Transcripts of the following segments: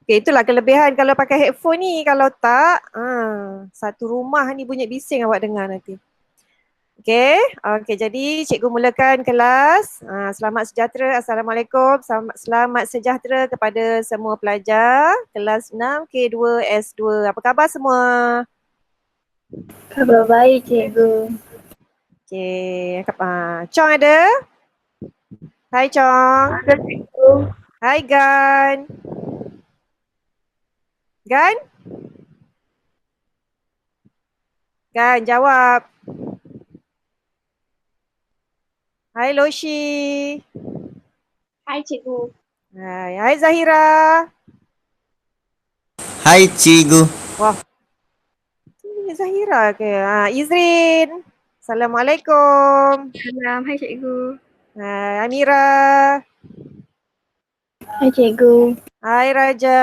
Okay, itulah kelebihan kalau pakai headphone ni. Kalau tak, satu rumah ni bunyi bising awak dengar nanti. Okay, jadi cikgu mulakan kelas. Selamat sejahtera, Assalamualaikum. Selamat sejahtera kepada semua pelajar kelas 6 K2 S2. Apa khabar semua? Khabar baik, cikgu. Okay, Chong ada? Hai Chong. Ada, cikgu. Hai Gan. Gan? Gan, jawab. Hai Loshi. Hai, cikgu. Hai Zahira. Hai cikgu. Wah, ini Zahira ke? Izrin. Assalamualaikum. Salam, hai cikgu. Hai Amira. Hai, cikgu. Hai Raja.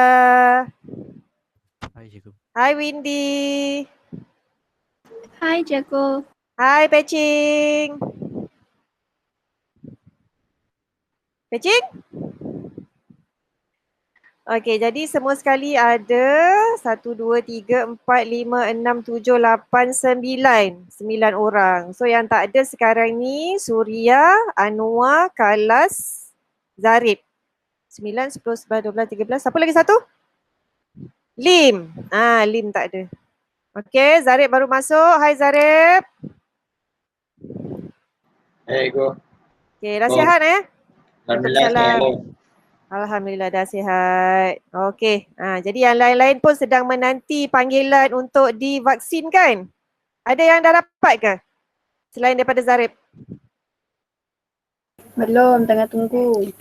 Hai cikgu. Hai Windy. Hai, cikgu. Hai Pecing. Pecing? Okey, jadi semua sekali ada 1, 2, 3, 4, 5, 6, 7, 8, 9. 9 orang. So yang tak ada sekarang ni Suria, Anwar, Kalas, Zarib. 9, 10, 11, 12, 13. Siapa lagi satu? Lim. Lim tak ada. Okey, Zarib baru masuk. Hai Zarib. Hey, go. Okey, dah sihat Alhamdulillah, Waalaikumsalam. Alhamdulillah dah sihat. Okey, jadi yang lain-lain pun sedang menanti panggilan untuk divaksinkan. Ada yang dah dapat ke? Selain daripada Zarib. Belum, tengah tunggu.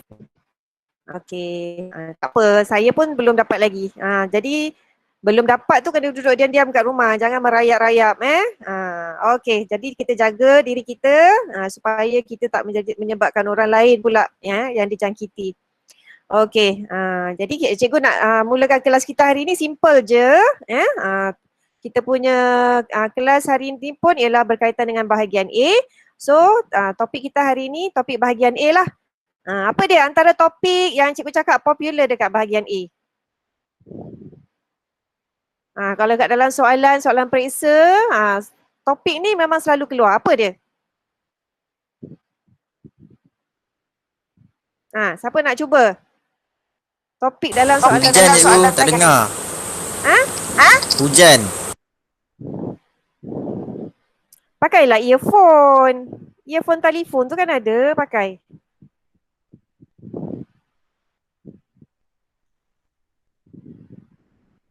Okey, tak apa. Saya pun belum dapat lagi. Jadi belum dapat tu kena duduk diam-diam kat rumah. Jangan merayap-rayap. Okey, jadi kita jaga diri kita supaya kita tak menyebabkan orang lain pula yang dijangkiti. Okey, jadi cikgu nak mulakan kelas kita hari ni simple je. Kita punya kelas hari ni pun ialah berkaitan dengan bahagian A. So, topik kita hari ni topik bahagian A lah. Apa dia antara topik yang cikgu cakap popular dekat bahagian A? Kalau kat dalam soalan periksa, topik ni memang selalu keluar. Apa dia? Siapa nak cuba? Topik dalam soalan Hujan cikgu, tak dengar. Hujan. Pakailah earphone. Earphone telefon tu kan ada pakai.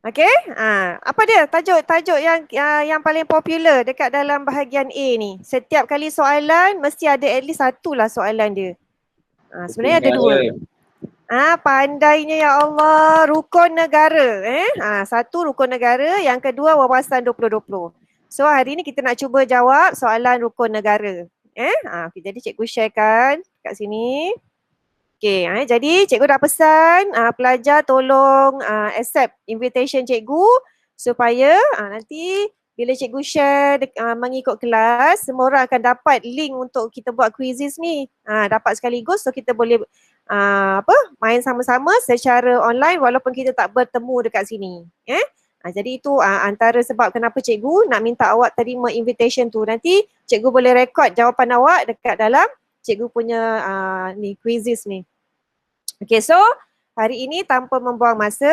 Okey? Apa dia tajuk yang paling popular dekat dalam bahagian A ni? Setiap kali soalan mesti ada at least satulah soalan dia. Sebenarnya ada dua. Pandainya ya Allah, rukun negara. Satu rukun negara, yang kedua wawasan 2020. So hari ni kita nak cuba jawab soalan rukun negara. Okay, jadi cikgu sharekan kat sini. Okay, jadi cikgu dah pesan pelajar tolong accept invitation cikgu supaya nanti bila cikgu share mengikut kelas, semua orang akan dapat link untuk kita buat quizzes ni. Dapat sekaligus so kita boleh main sama-sama secara online walaupun kita tak bertemu dekat sini. Jadi itu antara sebab kenapa cikgu nak minta awak terima invitation tu. Nanti cikgu boleh rekod jawapan awak dekat dalam cikgu punya ni quizzes ni. Okay, so hari ini tanpa membuang masa,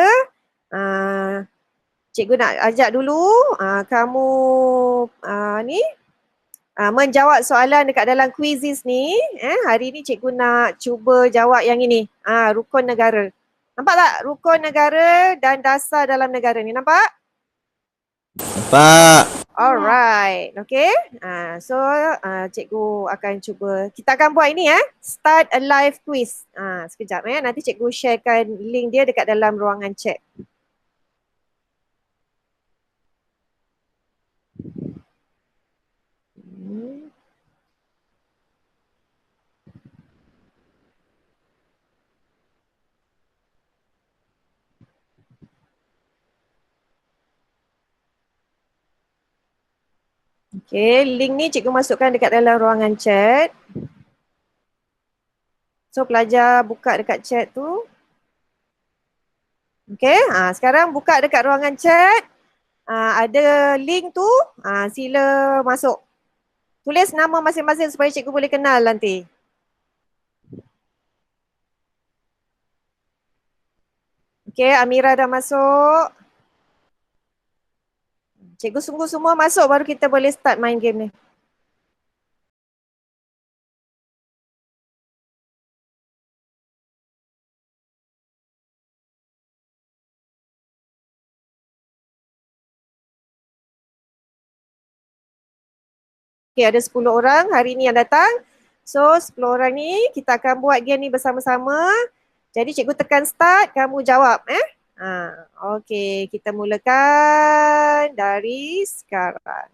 cikgu nak ajak dulu kamu menjawab soalan dekat dalam quizzes ni. Hari ni cikgu nak cuba jawab yang ini, rukun negara. Nampak tak rukun negara dan dasar dalam negara ni, nampak? Nampak. Alright, okay. So cikgu akan cuba, kita akan buat ini start a live quiz. Sekejap nanti cikgu sharekan link dia dekat dalam ruangan chat. Okay, link ni cikgu masukkan dekat dalam ruangan chat. So pelajar buka dekat chat tu. Okey, sekarang buka dekat ruangan chat. Ada link tu, sila masuk. Tulis nama masing-masing supaya cikgu boleh kenal nanti. Okey, Amira dah masuk. Cikgu sungguh semua masuk baru kita boleh start main game ni. Okey, ada 10 orang hari ni yang datang. So, 10 orang ni kita akan buat game ni bersama-sama. Jadi cikgu tekan start, kamu jawab okey, kita mulakan dari sekarang.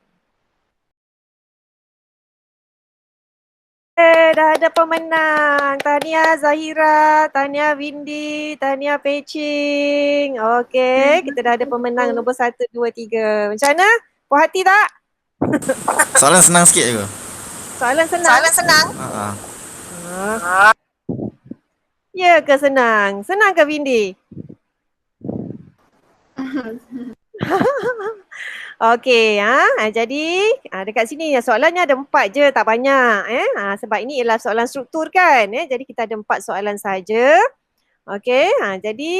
Dah ada pemenang. Tahniah Zahira, tahniah Windy, tahniah Pecing. Okey, kita dah ada pemenang nombor 1, 2, 3. Macam mana? Puas hati tak? Soalan senang sikit je. Soalan senang? Ya ke senang? Senang ke Windy? Okey, jadi dekat sini soalannya ada 4 je, tak banyak. Sebab ini ialah soalan struktur kan. Jadi kita ada 4 soalan saja. Okey, jadi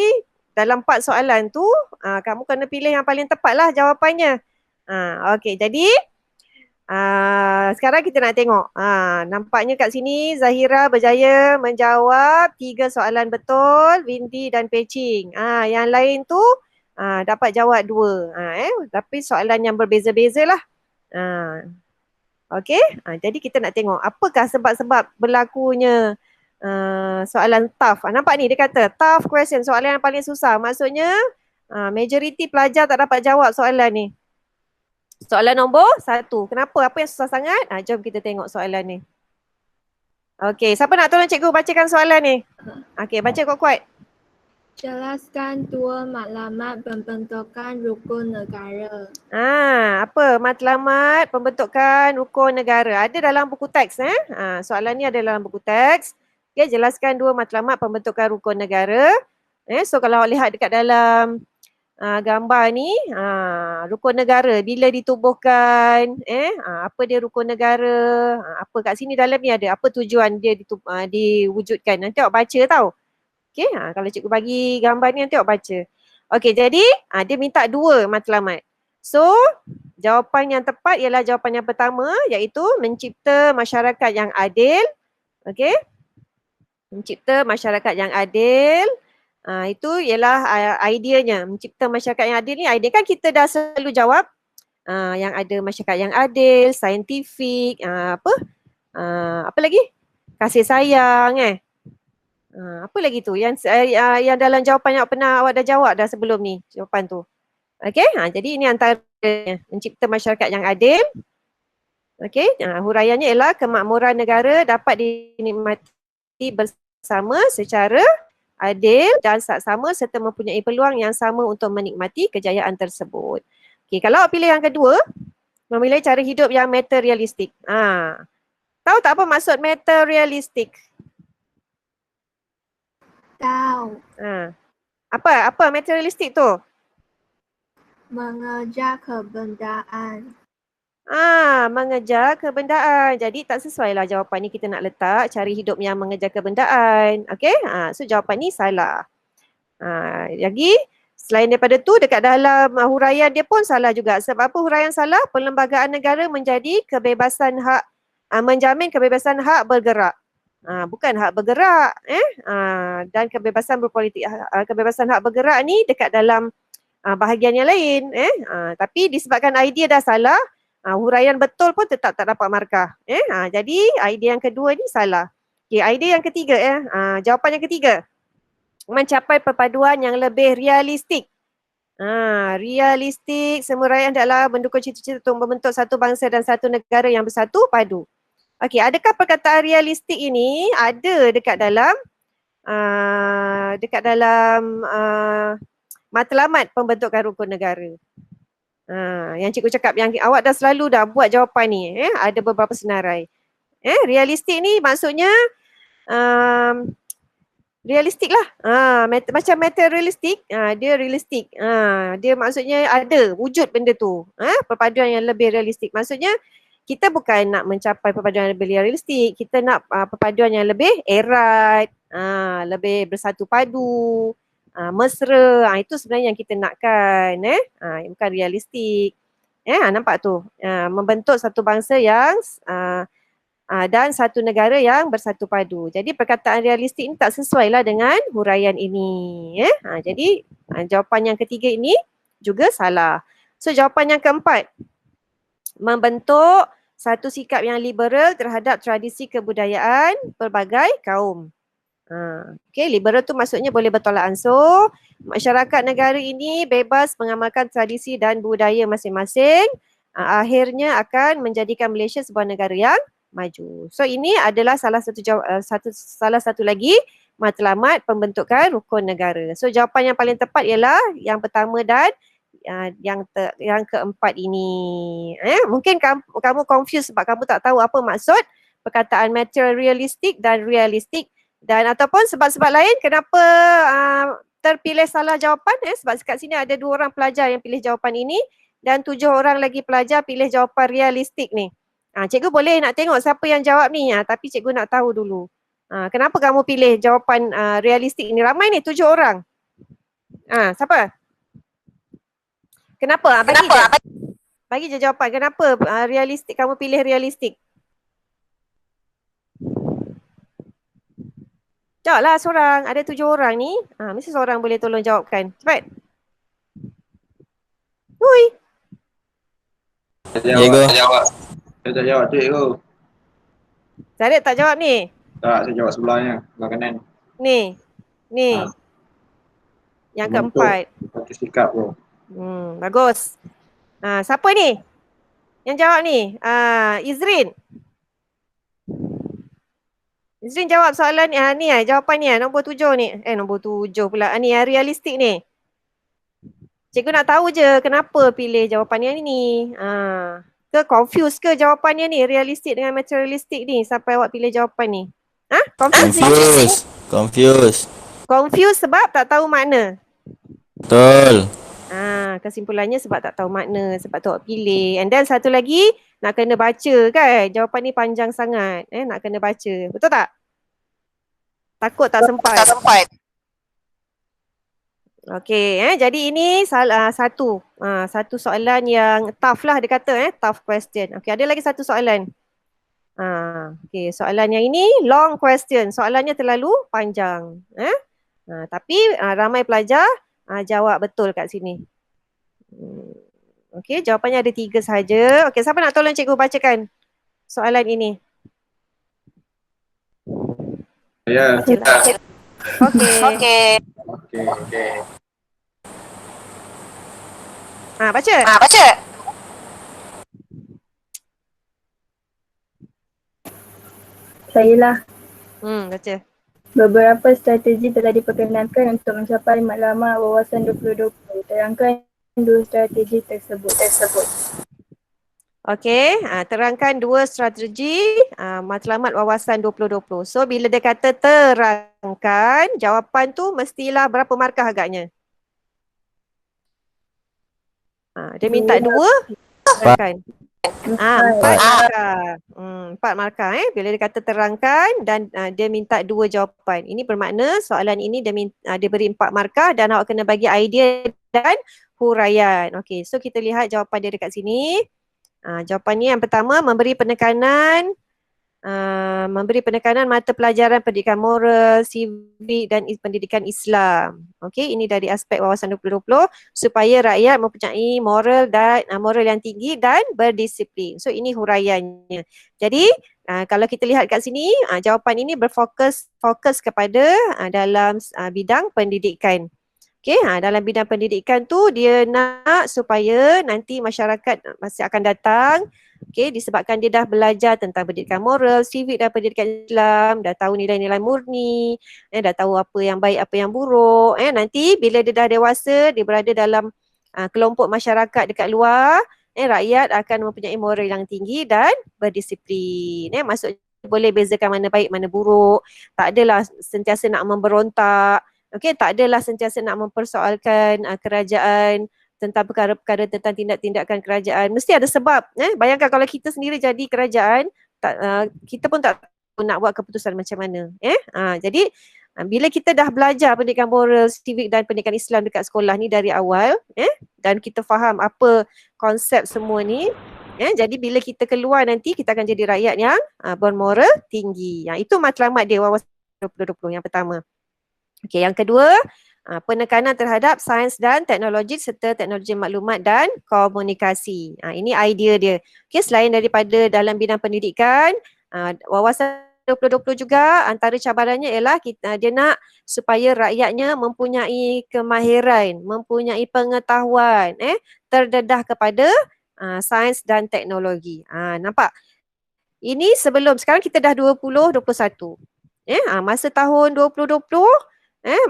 dalam 4 soalan tu, kamu kena pilih yang paling tepatlah jawapannya. Okey, jadi sekarang kita nak tengok. Nampaknya kat sini Zahira berjaya menjawab 3 soalan betul, Windy dan Pecing. Yang lain tu dapat jawab 2. Tapi soalan yang berbeza-beza lah. Okey, jadi kita nak tengok apakah sebab-sebab berlakunya soalan tough. Nampak ni dia kata tough question, soalan yang paling susah. Maksudnya majoriti pelajar tak dapat jawab soalan ni. Soalan nombor 1. Kenapa? Apa yang susah sangat? Jom kita tengok soalan ni. Okey, siapa nak tolong cikgu bacakan soalan ni? Okey, baca kuat-kuat. Jelaskan 2 matlamat pembentukan rukun negara. Apa matlamat pembentukan rukun negara? Ada dalam buku teks soalan ni ada dalam buku teks. Okey, jelaskan 2 matlamat pembentukan rukun negara. So kalau awak lihat dekat dalam gambar ni, rukun negara bila ditubuhkan, apa dia rukun negara, apa kat sini dalam ni ada, apa tujuan dia diwujudkan. Nanti awak baca tau. Okey, kalau cikgu bagi gambar ni nanti awak baca. Okey, jadi dia minta 2 matlamat. So, jawapan yang tepat ialah jawapan yang pertama, iaitu mencipta masyarakat yang adil. Okey. Mencipta masyarakat yang adil. Itu ialah ideanya. Mencipta masyarakat yang adil ni, idea kan kita dah selalu jawab. Yang ada masyarakat yang adil, saintifik, apa lagi? Kasih sayang apa lagi tu yang dalam jawapan yang awak dah jawab dah sebelum ni jawapan tu. Okey, jadi ini antara mencipta masyarakat yang adil. Okey, huraiannya ialah kemakmuran negara dapat dinikmati bersama secara adil dan saksama serta mempunyai peluang yang sama untuk menikmati kejayaan tersebut. Okey, kalau awak pilih yang kedua, memilih cara hidup yang materialistik. Tahu tak apa maksud materialistik? Tahu. Apa materialistik tu? Mengejar kebendaan. Mengejar kebendaan. Jadi tak sesuai lah jawapan ni kita nak letak cari hidup yang mengejar kebendaan. Okey, so jawapan ni salah. Lagi selain daripada tu dekat dalam huraian dia pun salah juga. Sebab apa huraian salah? Perlembagaan negara menjadi kebebasan hak, menjamin kebebasan hak bergerak. Bukan hak bergerak. Dan kebebasan berpolitik, kebebasan hak bergerak ni dekat dalam bahagian yang lain. Tapi disebabkan idea dah salah, huraian betul pun tetap tak dapat markah. Jadi idea yang kedua ni salah. Okay, idea yang ketiga jawapan yang ketiga. Mencapai perpaduan yang lebih realistik. Realistik, semua rakyat adalah mendukung cita-cita untuk membentuk satu bangsa dan satu negara yang bersatu padu. Okey, adakah perkataan realistik ini ada dekat dalam matlamat pembentukan rukun negara? Yang cikgu cakap yang awak dah selalu dah buat jawapan ni, ada beberapa senarai. Realistik ni maksudnya Realistik lah. Macam materialistik, dia realistik. Dia maksudnya ada wujud benda tu. Perpaduan yang lebih realistik. Maksudnya kita bukan nak mencapai perpaduan yang lebih realistik, kita nak perpaduan yang lebih erat, lebih bersatu padu, mesra. Itu sebenarnya yang kita nakkan, bukan realistik. Nampak tu. Membentuk satu bangsa yang dan satu negara yang bersatu padu. Jadi perkataan realistik ni tak sesuai lah dengan huraian ini. Jadi jawapan yang ketiga ini juga salah. So jawapan yang keempat, membentuk satu sikap yang liberal terhadap tradisi kebudayaan pelbagai kaum. Okay, liberal tu maksudnya boleh bertolak ansur. Masyarakat negara ini bebas mengamalkan tradisi dan budaya masing-masing. Akhirnya akan menjadikan Malaysia sebuah negara yang maju. So ini adalah salah satu lagi matlamat pembentukan rukun negara. So jawapan yang paling tepat ialah yang pertama dan yang keempat ini. Mungkin kamu confused sebab kamu tak tahu apa maksud perkataan materialistik dan realistik, dan ataupun sebab-sebab lain kenapa terpilih salah jawapan. Sebab kat sini ada 2 orang pelajar yang pilih jawapan ini dan 7 orang lagi pelajar pilih jawapan realistik ni. Cikgu boleh nak tengok siapa yang jawab ni, tapi cikgu nak tahu dulu. Kenapa kamu pilih jawapan realistik ni? Ramai ni, 7 orang. Siapa? Kenapa? Bagi je jawapan. Kenapa realistik, kamu pilih realistik? Jawablah seorang. Ada 7 orang ni. Mesti seorang boleh tolong jawabkan. Cepat. Hui. Cikgu. Saya tak jawab cikgu. Zarid tak jawab ni? Tak, saya jawab sebelahnya. Sebelah kanan. Ni. Yang keempat. Satu sikap tu. Bagus. Siapa ni? Yang jawab ni? Izrin. Izrin jawab soalan ni. Jawapan ni nombor 7 ni. Nombor 7 pula. Ni yang realistik ni. Cikgu nak tahu je kenapa pilih jawapan yang ni. Ke confuse ke jawapannya ni, realistik dengan materialistik ni sampai awak pilih jawapan ni? Confuse sebab tak tahu makna. Betul. Kesimpulannya sebab tak tahu makna, sebab tu awak pilih. And then satu lagi, nak kena baca kan. Jawapan ni panjang sangat. Nak kena baca. Betul tak? Takut tak sempat. Okey, jadi ini satu soalan yang tough lah dia kata, tough question. Okey, ada lagi satu soalan. Okey, soalan yang ini long question. Soalannya terlalu panjang. Tapi ramai pelajar jawab betul kat sini. Okey, jawapannya ada 3 sahaja. Okey, siapa nak tolong cikgu bacakan soalan ini? Ya. Okey. Baca. Sayalah. Baca. Beberapa strategi telah diperkenalkan untuk mencapai matlamat wawasan 2020. Terangkan 2 strategi tersebut. Okey, terangkan 2 strategi matlamat wawasan 2020. So bila dia kata terangkan, jawapan tu mestilah berapa markah agaknya? Dia minta 2, terangkan. 4 markah. 4 markah bila dia kata terangkan dan dia minta 2 jawapan. Ini bermakna soalan ini dia beri 4 markah dan awak kena bagi idea dan huraian. Okey, so kita lihat jawapan dia dekat sini. Jawapannya yang pertama, memberi penekanan mata pelajaran pendidikan moral, sivik dan pendidikan Islam. Okey, ini dari aspek wawasan 2020 supaya rakyat mempunyai moral yang tinggi dan berdisiplin. So ini huraiannya. Jadi kalau kita lihat kat sini, jawapan ini berfokus kepada dalam bidang pendidikan. Okey, dalam bidang pendidikan tu dia nak supaya nanti masyarakat masih akan datang, okey, disebabkan dia dah belajar tentang pendidikan moral, sivik dan pendidikan Islam, dah tahu nilai-nilai murni, dah tahu apa yang baik, apa yang buruk. Nanti bila dia dah dewasa, dia berada dalam kelompok masyarakat dekat luar, rakyat akan mempunyai moral yang tinggi dan berdisiplin. Maksudnya boleh bezakan mana baik mana buruk, tak adalah sentiasa nak memberontak, okey, tak adalah sentiasa nak mempersoalkan kerajaan tentang perkara-perkara tentang tindak-tindakan kerajaan. Mesti ada sebab. Bayangkan kalau kita sendiri jadi kerajaan, kita pun tak tahu nak buat keputusan macam mana. Jadi bila kita dah belajar pendidikan moral, civic dan pendidikan Islam dekat sekolah ni dari awal, dan kita faham apa konsep semua ni, jadi bila kita keluar nanti kita akan jadi rakyat yang bermoral tinggi. Itu matlamat dia wawasan 2020 yang pertama. Okey, yang kedua, penekanan terhadap sains dan teknologi serta teknologi maklumat dan komunikasi. Ini idea dia. Okey, selain daripada dalam bidang pendidikan, wawasan 2020 juga antara cabarannya ialah dia nak supaya rakyatnya mempunyai kemahiran, mempunyai pengetahuan terdedah kepada sains dan teknologi. Nampak? Ini sebelum, sekarang kita dah 2021. Masa tahun 2020,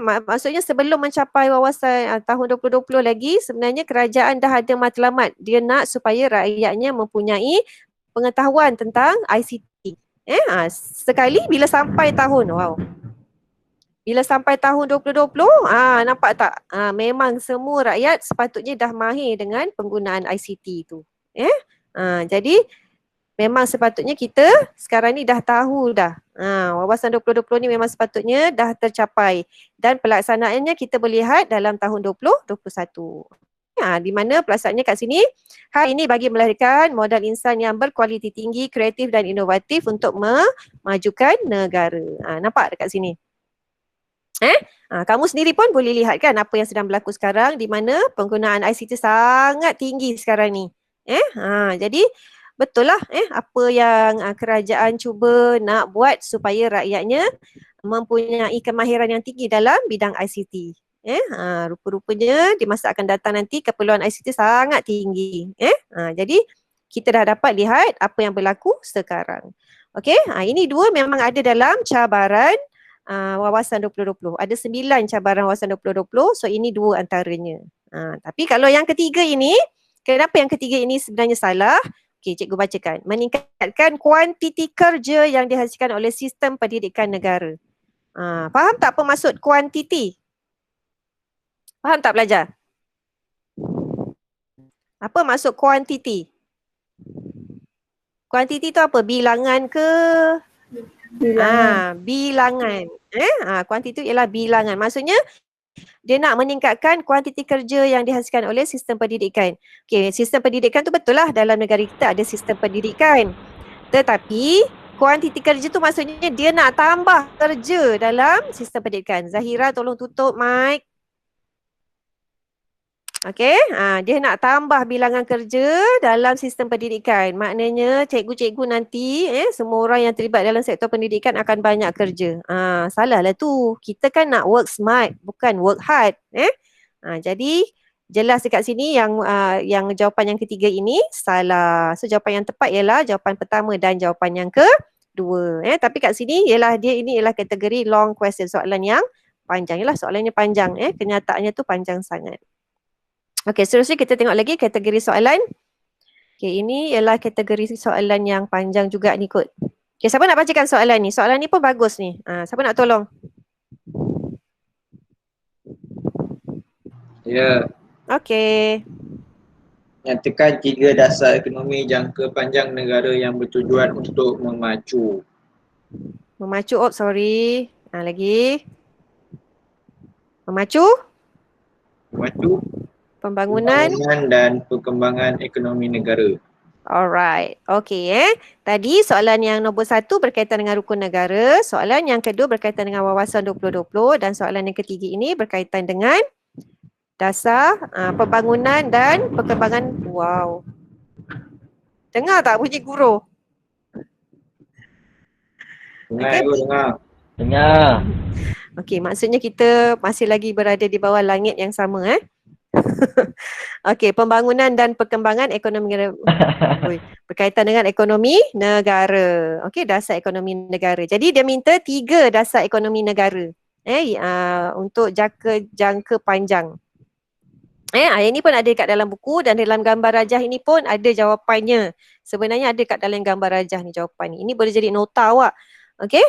maksudnya sebelum mencapai wawasan tahun 2020 lagi, sebenarnya kerajaan dah ada matlamat. Dia nak supaya rakyatnya mempunyai pengetahuan tentang ICT. Sekali bila sampai tahun, bila sampai tahun 2020, nampak tak? Memang semua rakyat sepatutnya dah mahir dengan penggunaan ICT itu. Jadi memang sepatutnya kita sekarang ni dah tahu dah. Wawasan 2020 ni memang sepatutnya dah tercapai. Dan pelaksanaannya kita boleh lihat dalam tahun 2021. Di mana pelaksanaannya kat sini, hal ini bagi melahirkan modal insan yang berkualiti tinggi, kreatif dan inovatif untuk memajukan negara. Nampak dekat sini? Kamu sendiri pun boleh lihat kan apa yang sedang berlaku sekarang, di mana penggunaan ICT sangat tinggi sekarang ni. Jadi betul lah apa yang kerajaan cuba nak buat supaya rakyatnya mempunyai kemahiran yang tinggi dalam bidang ICT. Rupa-rupanya di masa akan datang nanti keperluan ICT sangat tinggi. Jadi kita dah dapat lihat apa yang berlaku sekarang. Okey, ini dua memang ada dalam cabaran wawasan 2020. Ada 9 cabaran wawasan 2020, so ini dua antaranya. Tapi kalau yang ketiga ini, kenapa yang ketiga ini sebenarnya salah? Okey, cikgu bacakan. Meningkatkan kuantiti kerja yang dihasilkan oleh sistem pendidikan negara. Faham tak apa maksud kuantiti? Faham tak pelajar? Apa maksud kuantiti? Kuantiti tu apa? Bilangan ke? Bilangan. Kuantiti itu ialah bilangan. Maksudnya dia nak meningkatkan kuantiti kerja yang dihasilkan oleh sistem pendidikan. Okey, sistem pendidikan tu betul lah dalam negara kita ada sistem pendidikan. Tetapi kuantiti kerja tu maksudnya dia nak tambah kerja dalam sistem pendidikan. Zahira tolong tutup mic. Okey, dia nak tambah bilangan kerja dalam sistem pendidikan. Maknanya cikgu-cikgu nanti, semua orang yang terlibat dalam sektor pendidikan akan banyak kerja. Salah lah tu. Kita kan nak work smart, bukan work hard. Jadi jelas dekat sini yang jawapan yang ketiga ini salah. So jawapan yang tepat ialah jawapan pertama dan jawapan yang kedua. Tapi kat sini ialah ini ialah kategori long question, soalan yang panjang. Ialah soalannya panjang, kenyataannya tu panjang sangat. Okey, seterusnya kita tengok lagi kategori soalan. Okey, ini ialah kategori soalan yang panjang juga ni kot. Okey, siapa nak bacakan soalan ni? Soalan ni pun bagus ni. Siapa nak tolong? Ya. Okey. Nyatakan 3 dasar ekonomi jangka panjang negara yang bertujuan untuk memacu. Memacu, sorry. Lagi. Memacu? Memacu Pembangunan dan perkembangan ekonomi negara. Alright. Okey Tadi soalan yang nombor 1 berkaitan dengan rukun negara, soalan yang kedua berkaitan dengan wawasan 2020 dan soalan yang ketiga ini berkaitan dengan dasar pembangunan dan perkembangan. Wow. Dengar tak bunyi guru? Dengar Okey. dengar. Dengar. Okey, maksudnya kita masih lagi berada di bawah langit yang sama Okey, pembangunan dan perkembangan ekonomi negara. Berkaitan dengan ekonomi negara. Okey, dasar ekonomi negara. Jadi dia minta 3 dasar ekonomi negara untuk jangka panjang. Ini pun ada kat dalam buku dan dalam gambar rajah ini pun ada jawapannya. Sebenarnya ada kat dalam gambar rajah ni jawapan ni. Ini boleh jadi nota awak. Okey?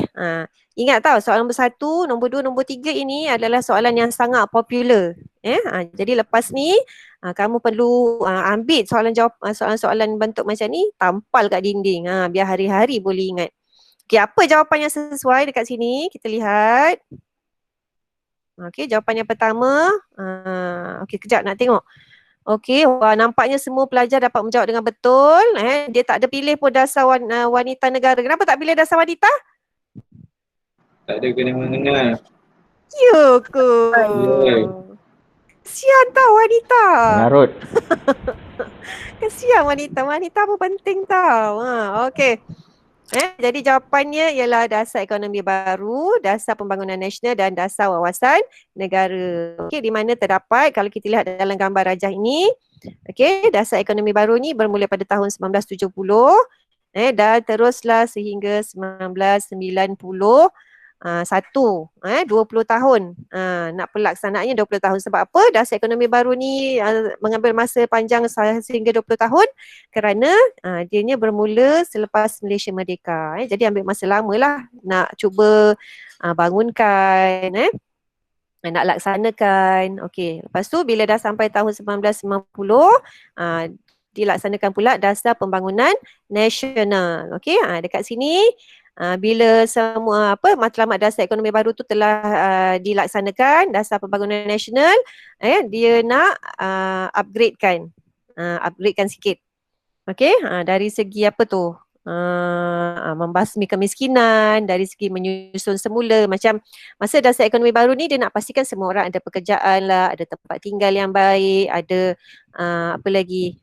Ingat tahu soalan nombor 1, nombor 2, nombor 3 ini adalah soalan yang sangat popular. Jadi lepas ni kamu perlu ambil soalan-soalan bentuk macam ni, tampal kat dinding. Biar hari-hari boleh ingat. Okey, apa jawapan yang sesuai dekat sini? Kita lihat. Okey, jawapan yang pertama. Okey, kejap nak tengok. Okey, nampaknya semua pelajar dapat menjawab dengan betul. Dia tak ada pilih pun dasar wanita negara. Kenapa tak pilih dasar wanita? Tak ada kena-mengena. Ya ke? Ya. Kesian tau wanita. Mengarut. Kesian wanita. Wanita pun penting tau. Okey. Jadi jawapannya ialah dasar ekonomi baru, dasar pembangunan nasional dan dasar wawasan negara. Okey, di mana terdapat kalau kita lihat dalam gambar rajah ini, okey, dasar ekonomi baru ni bermula pada tahun 1970 dan teruslah sehingga 1990. 20 tahun nak pelaksanaannya 20 tahun. Sebab apa? Dasar ekonomi baru ni mengambil masa panjang sehingga 20 tahun kerana dianya bermula selepas Malaysia merdeka. Jadi ambil masa lama lah nak cuba bangunkan, nak laksanakan. Okey, lepas tu bila dah sampai tahun 1990 dilaksanakan pula dasar pembangunan nasional. Okey, dekat sini bila semua matlamat dasar ekonomi baru tu telah dilaksanakan, dasar pembangunan nasional, dia nak upgradekan sikit. Okey, dari segi apa tu? Membasmi kemiskinan, dari segi menyusun semula. Macam masa dasar ekonomi baru ni dia nak pastikan semua orang ada pekerjaan lah, ada tempat tinggal yang baik, ada apa lagi?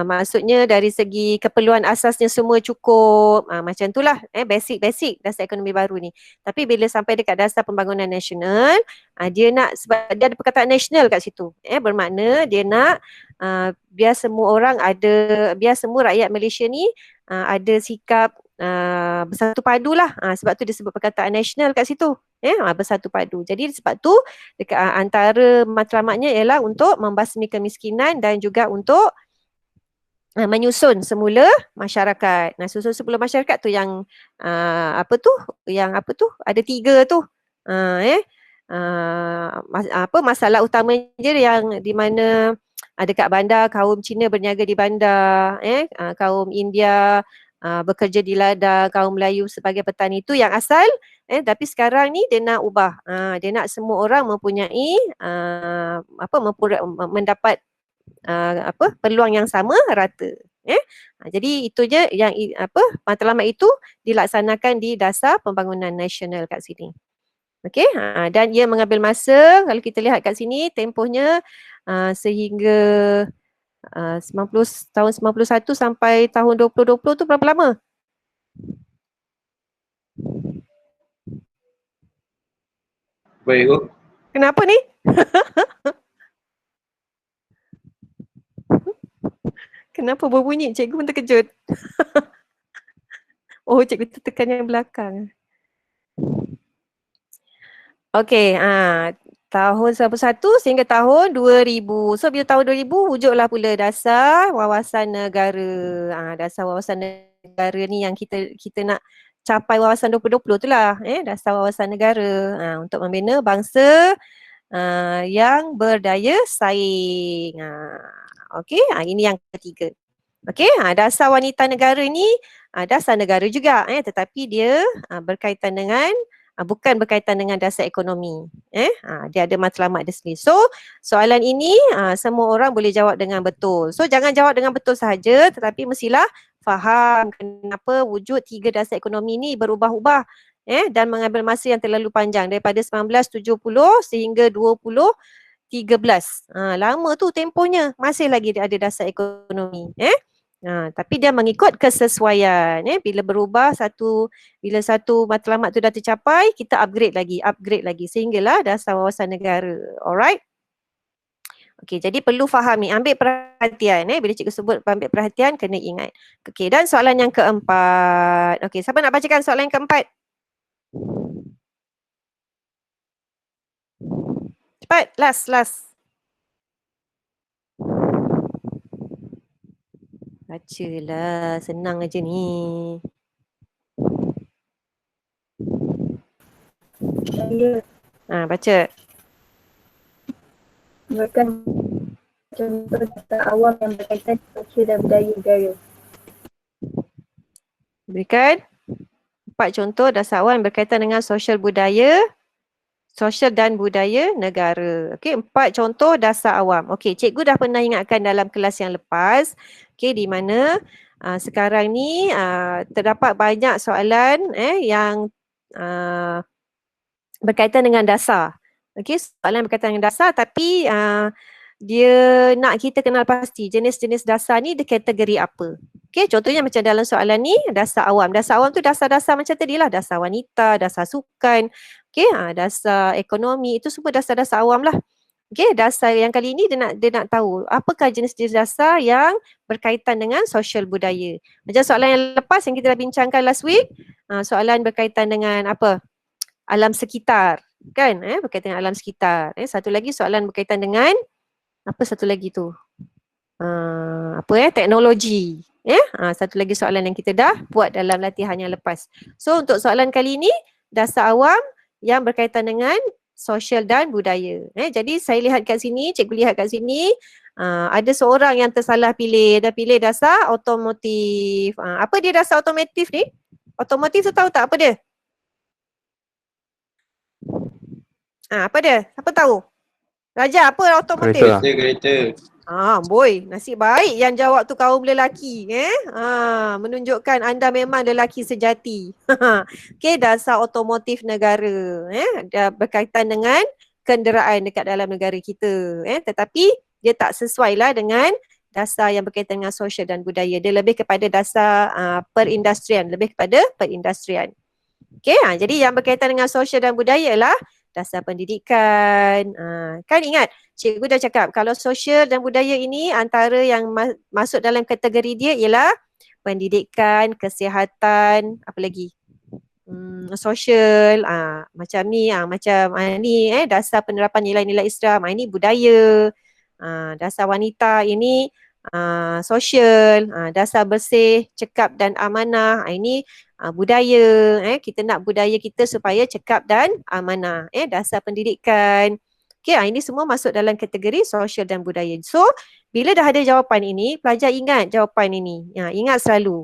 Maksudnya dari segi keperluan asasnya semua cukup, macam itulah basic dasar ekonomi baru ni. Tapi bila sampai dekat dasar pembangunan nasional, dia nak, sebab dia ada perkataan nasional kat situ, bermakna dia nak biar semua rakyat Malaysia ni ada sikap bersatu padu lah. Sebab tu disebut perkataan nasional kat situ. Bersatu padu. Jadi sebab tu dekat antara matlamatnya ialah untuk membasmi kemiskinan dan juga untuk menyusun semula masyarakat. Susun semula masyarakat tu yang ada 3 tu. Masalah utamanya yang di mana dekat bandar kaum Cina berniaga di bandar, kaum India bekerja di ladang, kaum Melayu sebagai petani, itu yang asal. Tapi sekarang ni dia nak ubah. Dia nak semua orang mempunyai mendapat peluang yang sama, rata. Jadi itu je yang matlamat itu dilaksanakan di dasar pembangunan nasional kat sini. Okey, dan ia mengambil masa, kalau kita lihat kat sini tempohnya sehingga tahun 91 sampai tahun 2020 tu berapa lama? Baik tu. Kenapa ni? Kenapa berbunyi? Cikgu pun terkejut. Oh, cikgu tertekan yang belakang. Okey, tahun 91 sehingga tahun 2000. So bila tahun 2000 wujudlah pula dasar wawasan negara. Dasar wawasan negara ni yang kita nak capai wawasan 2020 tu lah. Dasar wawasan negara untuk membina bangsa yang berdaya saing. Okey, ini yang ketiga. Okey, dasar wanita negara ni dasar negara juga, tetapi dia berkaitan dengan bukan berkaitan dengan dasar ekonomi. Dia ada matlamat dia sendiri. So, soalan ini semua orang boleh jawab dengan betul. So, jangan jawab dengan betul sahaja, tetapi mestilah faham kenapa wujud 3 dasar ekonomi ni berubah-ubah dan mengambil masa yang terlalu panjang daripada 1970 sehingga 2013. Lama tu tempohnya, masih lagi dia ada dasar ekonomi. Tapi dia mengikut kesesuaian. Bila berubah bila satu matlamat tu dah tercapai, kita upgrade lagi sehinggalah dasar wawasan negara. Alright? Okey, jadi perlu faham ni, ambil perhatian. Bila cikgu sebut ambil perhatian, kena ingat. Okey, dan soalan yang keempat. Okey, siapa nak bacakan soalan yang keempat? Cepat, last. Bacalah, senang aja ni. Saya Baca. berikan contoh data awam yang berkaitan sosial dan budaya negara. Berikan 4 contoh dasar awam berkaitan dengan sosial dan budaya negara. Okey, 4 contoh dasar awam. Okey, cikgu dah pernah ingatkan dalam kelas yang lepas, okey, di mana sekarang ni terdapat banyak soalan yang berkaitan dengan dasar. Okey, soalan berkaitan dengan dasar tapi dia nak kita kenal pasti jenis-jenis dasar ni dia kategori apa. Okey, contohnya macam dalam soalan ni dasar awam. Dasar awam tu dasar-dasar macam tadi lah, dasar wanita, dasar sukan, okey, dasar ekonomi, itu semua dasar-dasar awam lah. Okey, dasar yang kali ni dia nak tahu apakah jenis-jenis dasar yang berkaitan dengan sosial budaya. Macam soalan yang lepas yang kita dah bincangkan last week, soalan berkaitan dengan apa? Alam sekitar, kan? Berkaitan dengan alam sekitar. Satu lagi soalan berkaitan dengan apa satu lagi tu? Teknologi. Satu lagi soalan yang kita dah buat dalam latihan yang lepas. So untuk soalan kali ni dasar awam yang berkaitan dengan sosial dan budaya. Jadi saya lihat kat sini, cikgu lihat kat sini ada seorang yang tersalah pilih. Dia pilih dasar otomotif. Apa dia dasar otomotif ni? Otomotif tu tahu tak apa dia? Apa dia? Siapa tahu? Raja, apa otomotif? Kereta. Boy, nasib baik yang jawab tu kaum lelaki, menunjukkan anda memang lelaki sejati. Okey, dasar otomotif negara, dia berkaitan dengan kenderaan dekat dalam negara kita, tetapi dia tak sesuai lah dengan dasar yang berkaitan dengan sosial dan budaya. Dia lebih kepada dasar perindustrian, Okey, jadi yang berkaitan dengan sosial dan budaya lah dasar pendidikan. Kan ingat, cikgu dah cakap kalau sosial dan budaya ini antara yang masuk dalam kategori dia ialah pendidikan, kesihatan, apa lagi? Sosial, macam ni, dasar penerapan nilai-nilai Islam, ini budaya. Dasar wanita ini sosial, dasar bersih, cekap dan amanah, ini budaya. Kita nak budaya kita supaya cekap dan amanah. Dasar pendidikan. Okey, ini semua masuk dalam kategori sosial dan budaya. So, bila dah ada jawapan ini, pelajar ingat jawapan ini. Ingat selalu.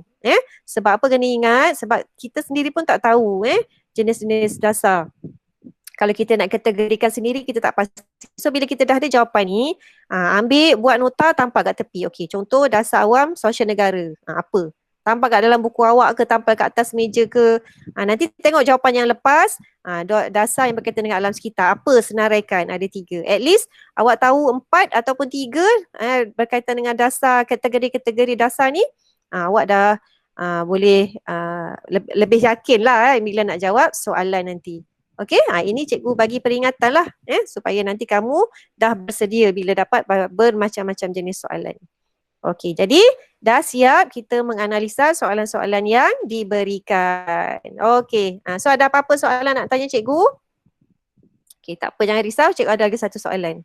Sebab apa kena ingat? Sebab kita sendiri pun tak tahu jenis-jenis dasar. Kalau kita nak kategorikan sendiri, kita tak pasti. So, bila kita dah ada jawapan ni, ambil, buat nota, tampal kat tepi. Okey, contoh dasar awam sosial negara. Apa? Tampal kat dalam buku awak ke, tampal kat atas meja ke. Nanti tengok jawapan yang lepas, dasar yang berkaitan dengan alam sekitar. Apa senaraikan? Ada 3. At least awak tahu 4 ataupun 3 berkaitan dengan dasar, kategori-kategori dasar ni. Awak dah boleh lebih yakin lah bila nak jawab soalan nanti. Okey, ini cikgu bagi peringatan lah supaya nanti kamu dah bersedia bila dapat bermacam-macam jenis soalan. Okey, jadi dah siap kita menganalisa soalan-soalan yang diberikan. Okey, so ada apa-apa soalan nak tanya cikgu? Okey, tak apa, jangan risau, cikgu ada lagi satu soalan.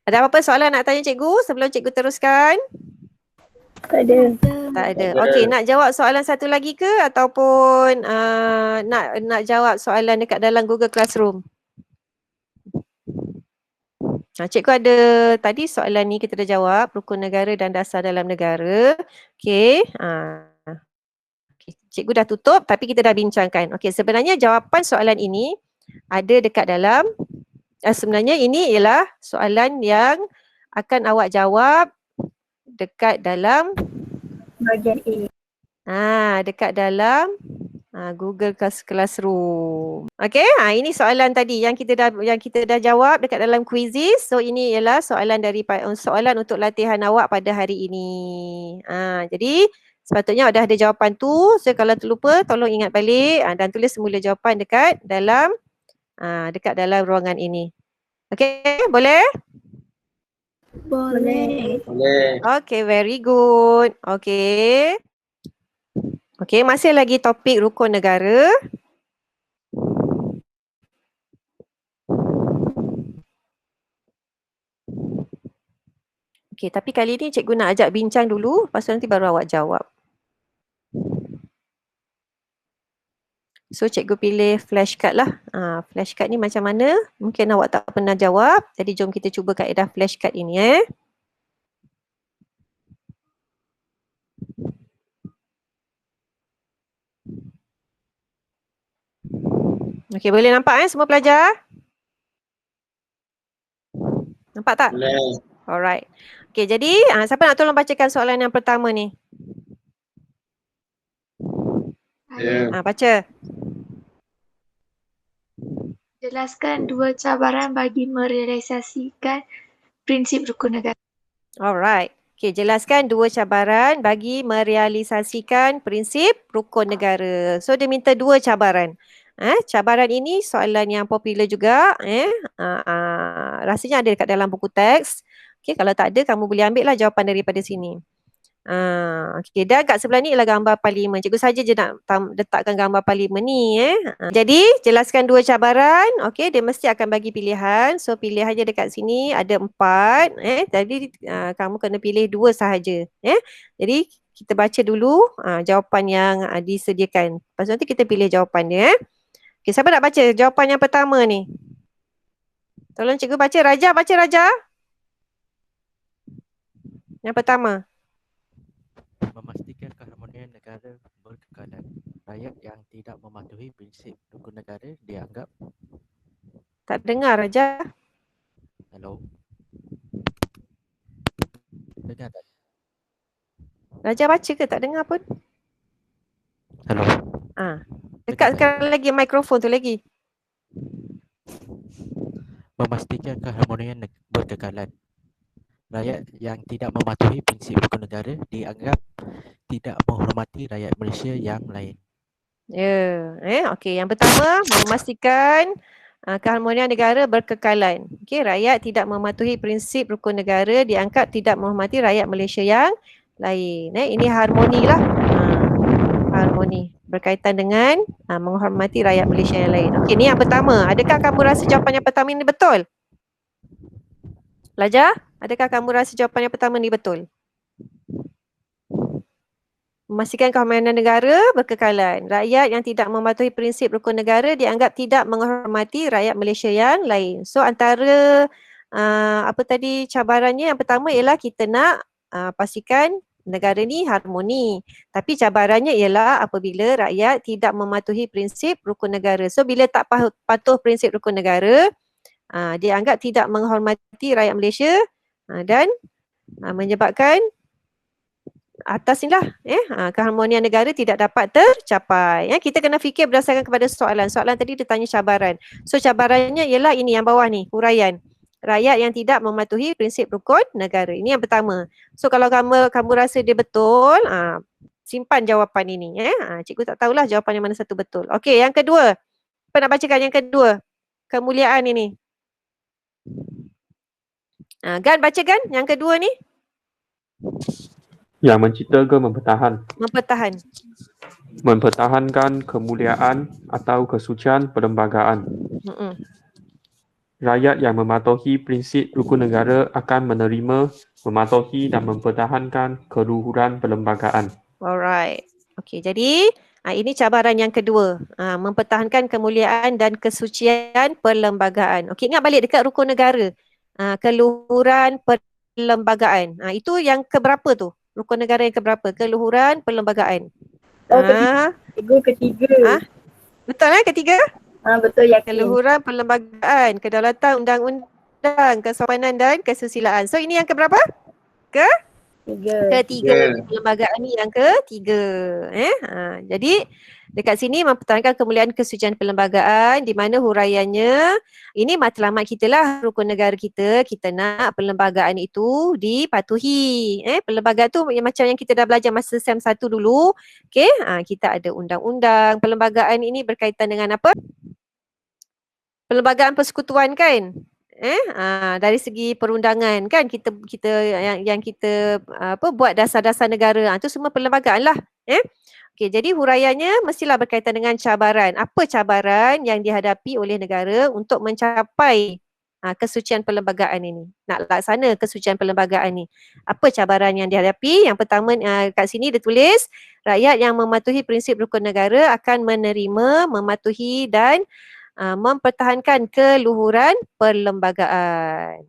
Ada apa-apa soalan nak tanya cikgu sebelum cikgu teruskan? Tak ada. Tak ada. Okey, nak jawab soalan satu lagi ke ataupun nak jawab soalan dekat dalam Google Classroom? Cikgu ada tadi soalan ni kita dah jawab, rukun negara dan dasar dalam negara. Okey. Cikgu dah tutup tapi kita dah bincangkan. Okey, sebenarnya jawapan soalan ini ada dekat dalam sebenarnya ini ialah soalan yang akan awak jawab dekat dalam Bahagian A. Dekat dalam Google Classroom. Okey, ini soalan tadi yang kita dah jawab dekat dalam quizzes. So ini ialah soalan untuk latihan awak pada hari ini. Jadi sepatutnya dah ada jawapan tu. So kalau terlupa tolong ingat balik dan tulis semula jawapan dekat dalam ruangan ini. Okey, boleh? Boleh. Okay, very good. Okay. Okay, masih lagi topik rukun negara. Okey, tapi kali ni cikgu nak ajak bincang dulu, lepas tu nanti baru awak jawab. So cikgu pilih flashcard lah. Flashcard ni macam mana? Mungkin awak tak pernah jawab. Jadi jom kita cuba kaedah flashcard ini Okey, boleh nampak semua pelajar? Nampak tak? Boleh. Alright. Okey, jadi siapa nak tolong bacakan soalan yang pertama ni? Ya. Baca. Jelaskan dua cabaran bagi merealisasikan prinsip rukun negara. Alright. Okey, jelaskan dua cabaran bagi merealisasikan prinsip rukun negara. So dia minta dua cabaran. Cabaran ini soalan yang popular juga. Rasanya ada dekat dalam buku teks. Okey, kalau tak ada kamu boleh ambil lah jawapan daripada sini. Okey, dan kat sebelah ni ialah gambar parlimen. Cikgu saja je nak letakkan gambar parlimen ni. Jadi, jelaskan dua cabaran. Okey, dia mesti akan bagi pilihan. So, pilihannya dekat sini ada 4. Jadi, kamu kena pilih 2 sahaja. Jadi, kita baca dulu jawapan yang disediakan. Lepas tu nanti kita pilih jawapan dia. Okey, siapa nak baca jawapan yang pertama ni? Tolong cikgu baca. Raja, baca Raja. Yang pertama. Memastikan keharmonian negara berkekalan. Rakyat yang tidak mematuhi prinsip rukun negara dianggap. Tak dengar Raja. Hello. Dengar tak? Raja baca ke tak dengar pun? Hello. Dekatkan lagi mikrofon tu lagi. Memastikan keharmonian berkekalan. Rakyat yang tidak mematuhi prinsip rukun negara dianggap tidak menghormati rakyat Malaysia yang lain. Okey, yang pertama memastikan keharmonian negara berkekalan. Okey, rakyat tidak mematuhi prinsip rukun negara dianggap tidak menghormati rakyat Malaysia yang lain. Ini harmoni lah. Harmoni berkaitan dengan menghormati rakyat Malaysia yang lain. Okey, ni yang pertama. Adakah kamu rasa jawapan yang pertama ini betul? Pelajar, adakah kamu rasa jawapan yang pertama ni betul? Memastikan keharmonian negara berkekalan. Rakyat yang tidak mematuhi prinsip rukun negara dianggap tidak menghormati rakyat Malaysia yang lain. So antara cabarannya yang pertama ialah kita nak pastikan negara ni harmoni. Tapi cabarannya ialah apabila rakyat tidak mematuhi prinsip rukun negara. So bila tak patuh prinsip rukun negara, dianggap tidak menghormati rakyat Malaysia dan menyebabkan atas ni lah keharmonian negara tidak dapat tercapai. Kita kena fikir berdasarkan kepada soalan. Soalan tadi dia tanya cabaran. So cabarannya ialah ini yang bawah ni, huraian. Rakyat yang tidak mematuhi prinsip rukun negara. Ini yang pertama. So kalau kamu rasa dia betul, simpan jawapan ini. Cikgu tak tahulah jawapan yang mana satu betul. Okey, yang kedua. Apa nak bacakan yang kedua? Kemuliaan ini. Gan, baca Gan yang kedua ni. Yang mencipta ke mempertahan? Mempertahan. Mempertahankan kemuliaan atau kesucian perlembagaan. Rakyat yang mematuhi prinsip rukun negara akan menerima, mematuhi dan mempertahankan keluhuran perlembagaan. Alright. Okey, jadi ini cabaran yang kedua. Mempertahankan kemuliaan dan kesucian perlembagaan. Okey, ingat balik dekat rukun negara. Keluhuran perlembagaan. Itu yang keberapa tu? Rukun negara yang keberapa? Keluhuran perlembagaan. Ketiga. Betul ketiga? Betul, yakin. Keluhuran perlembagaan, kedaulatan undang-undang, kesopanan dan kesusilaan. So ini yang keberapa? Ketiga. Perlembagaan ni yang ketiga. Jadi dekat sini mempertahankan kemuliaan kesucian perlembagaan di mana huraiannya ini matlamat kita lah, rukun negara kita. Kita nak perlembagaan itu dipatuhi. Perlembagaan tu macam yang kita dah belajar masa SEM 1 dulu. Okey, kita ada undang-undang. Perlembagaan ini berkaitan dengan apa? Perlembagaan persekutuan kan? Dari segi perundangan kan kita yang kita buat dasar-dasar negara. Itu semua perlembagaan lah. Okey, jadi huraiannya mestilah berkaitan dengan cabaran. Apa cabaran yang dihadapi oleh negara untuk mencapai kesucian perlembagaan ini. Nak laksana kesucian perlembagaan ni. Apa cabaran yang dihadapi? Yang pertama kat sini dia tulis, rakyat yang mematuhi prinsip rukun negara akan menerima, mematuhi dan mempertahankan keluhuran perlembagaan.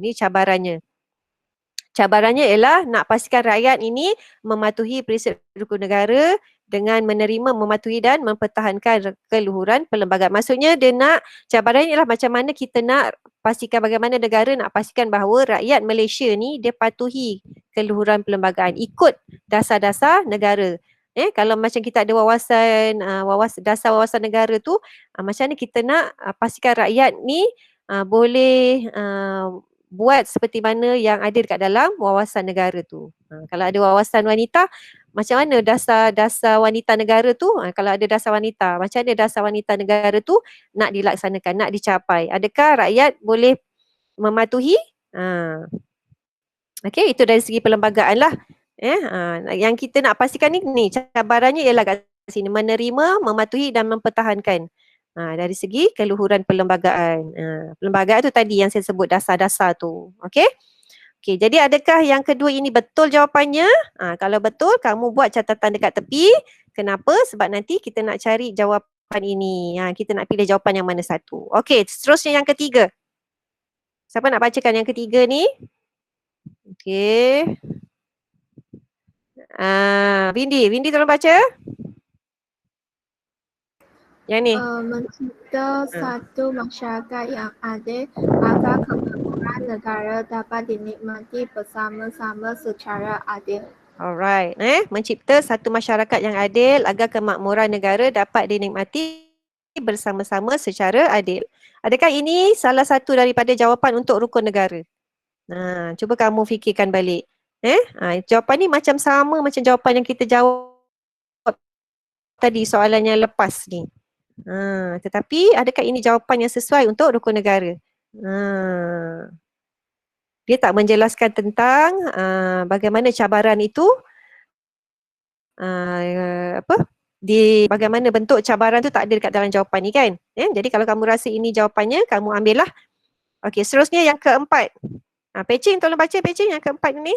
Ini cabarannya. Cabarannya ialah nak pastikan rakyat ini mematuhi prinsip rukun negara dengan menerima, mematuhi dan mempertahankan keluhuran perlembagaan. Maksudnya dia nak, cabarannya ialah macam mana kita nak pastikan, bagaimana negara nak pastikan bahawa rakyat Malaysia ni dia patuhi keluhuran perlembagaan, ikut dasar-dasar negara. Kalau macam kita ada wawasan, dasar wawasan negara tu, macam mana kita nak pastikan rakyat ni boleh buat seperti mana yang ada dekat dalam wawasan negara tu. Kalau ada wawasan wanita, macam mana dasar wanita negara tu? Kalau ada dasar wanita, macam mana dasar wanita negara tu nak dilaksanakan, nak dicapai? Adakah rakyat boleh mematuhi? Okey, itu dari segi perlembagaan lah. Yang kita nak pastikan ni cabarannya ialah kat sini, menerima, mematuhi dan mempertahankan. Dari segi keluhuran perlembagaan. Perlembagaan tu tadi yang saya sebut dasar-dasar tu. Okey? Okey, jadi adakah yang kedua ini betul jawapannya? Kalau betul, kamu buat catatan dekat tepi. Kenapa? Sebab nanti kita nak cari jawapan ini. Kita nak pilih jawapan yang mana satu. Okey, seterusnya yang ketiga. Siapa nak bacakan yang ketiga ni? Okey. Windy tolong baca. Yang ni. Mencipta satu masyarakat yang adil agar kemakmuran negara dapat dinikmati bersama-sama secara adil. Alright. Mencipta satu masyarakat yang adil agar kemakmuran negara dapat dinikmati bersama-sama secara adil. Adakah ini salah satu daripada jawapan untuk rukun negara? Cuba kamu fikirkan balik. Jawapan ni macam sama macam jawapan yang kita jawab tadi soalan yang lepas ni. Tetapi adakah ini jawapan yang sesuai untuk rukun negara? Dia tak menjelaskan tentang bagaimana cabaran itu, bagaimana bentuk cabaran tu tak ada dekat dalam jawapan ni kan? Jadi kalau kamu rasa ini jawapannya, kamu ambil lah. Okey, seterusnya yang keempat. Pecing, tolong baca Pecing yang keempat ni.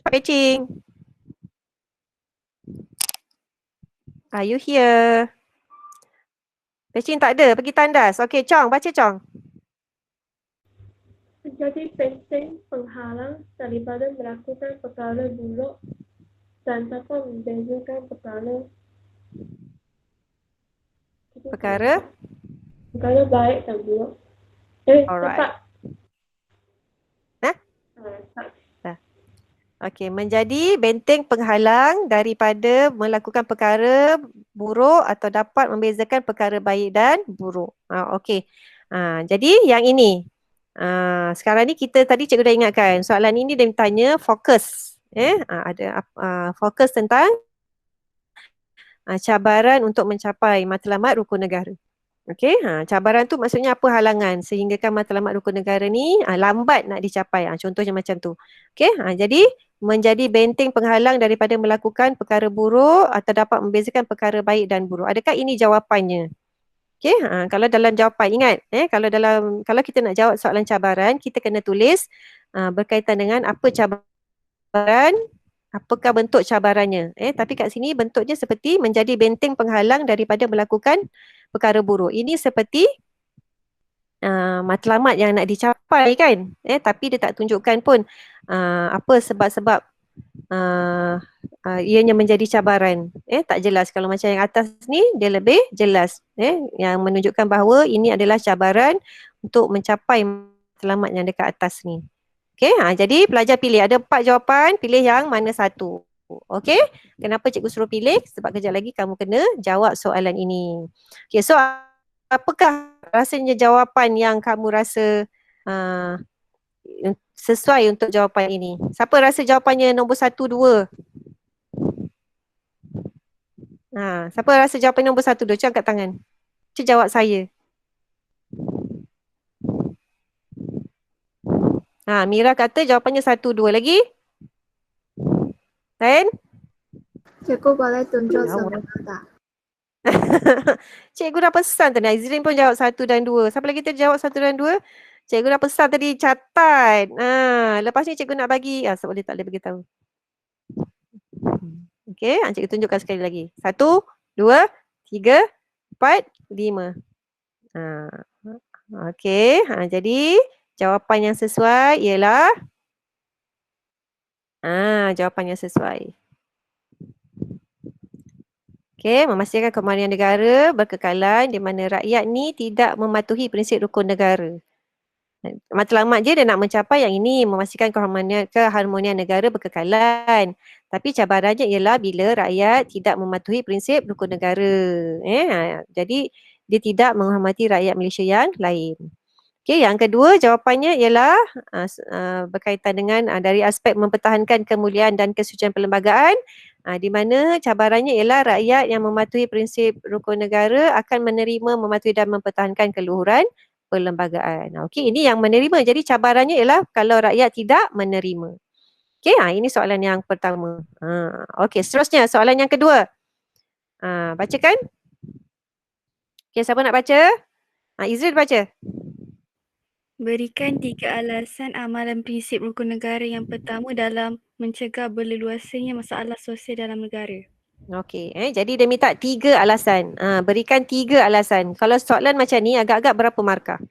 Pecing. Are you here? Pecing tak ada, pergi tandas. Okey, Chong, baca Chong. Menjadi benteng penghalang daripada melakukan perkara buruk dan dapat membezakan perkara baik dan buruk. Alright. Okey, menjadi benteng penghalang daripada melakukan perkara buruk atau dapat membezakan perkara baik dan buruk. Okey. Jadi yang ini. Sekarang ni kita tadi cikgu dah ingatkan. Soalan ini dia tanya fokus. Ada fokus tentang cabaran untuk mencapai matlamat rukun negara. Okey, cabaran tu maksudnya apa halangan sehinggakan matlamat rukun negara ni lambat nak dicapai. Contohnya macam tu. Okey, jadi menjadi benteng penghalang daripada melakukan perkara buruk atau dapat membezakan perkara baik dan buruk. Adakah ini jawapannya? Okey, kalau dalam jawapan ingat, kalau kita nak jawab soalan cabaran, kita kena tulis berkaitan dengan apa cabaran, apakah bentuk cabarannya. Tapi kat sini bentuknya seperti menjadi benteng penghalang daripada melakukan perkara buruk. Ini seperti matlamat yang nak dicapai kan. Tapi dia tak tunjukkan pun apa sebab-sebab ianya menjadi cabaran. Tak jelas. Kalau macam yang atas ni dia lebih jelas. Yang menunjukkan bahawa ini adalah cabaran untuk mencapai matlamat yang dekat atas ni. Okey, jadi pelajar pilih. Ada 4 jawapan, pilih yang mana satu. Okey, kenapa cikgu suruh pilih? Sebab kejap lagi kamu kena jawab soalan ini. Okey, so apakah rasanya jawapan yang kamu rasa sesuai untuk jawapan ini? Siapa rasa jawapannya nombor 1, 2? Siapa rasa jawapan nombor 1, 2? Cuba angkat tangan. Cuba jawab saya. Mira kata jawapannya 1, 2 lagi. Lain? Cikgu boleh tunjuk Jawab. semula tak? Cikgu dah pesan tadi. Azrin pun jawab 1 dan 2. Siapa lagi terjawab 1 dan 2? Cikgu dah pesan tadi, catat. Lepas ni cikgu nak bagi. Sebab dia tak boleh bagi tahu. Okey, cikgu tunjukkan sekali lagi. 1, 2, 3, 4, 5. Okey, jadi jawapan yang sesuai ialah jawapan yang sesuai. Okey, memastikan keamanan negara berkekalan di mana rakyat ni tidak mematuhi prinsip rukun negara. Matlamat je dia nak mencapai yang ini, memastikan keharmonian negara berkekalan. Tapi cabarannya ialah bila rakyat tidak mematuhi prinsip rukun negara. Jadi dia tidak menghormati rakyat Malaysia yang lain. Okey, yang kedua jawapannya ialah berkaitan dengan dari aspek mempertahankan kemuliaan dan kesucian perlembagaan, di mana cabarannya ialah rakyat yang mematuhi prinsip rukun negara akan menerima, mematuhi dan mempertahankan keluhuran perlembagaan. Okey, ini yang menerima. Jadi cabarannya ialah kalau rakyat tidak menerima. Okey, ini soalan yang pertama. Okey, seterusnya soalan yang kedua. Bacakan. Okey, siapa nak baca? Izril baca. Berikan 3 alasan amalan prinsip rukun negara yang pertama dalam mencegah berleluasanya masalah sosial dalam negara. Okey, jadi dia minta 3 alasan. Berikan 3 alasan. Kalau soalan macam ni agak-agak berapa markah?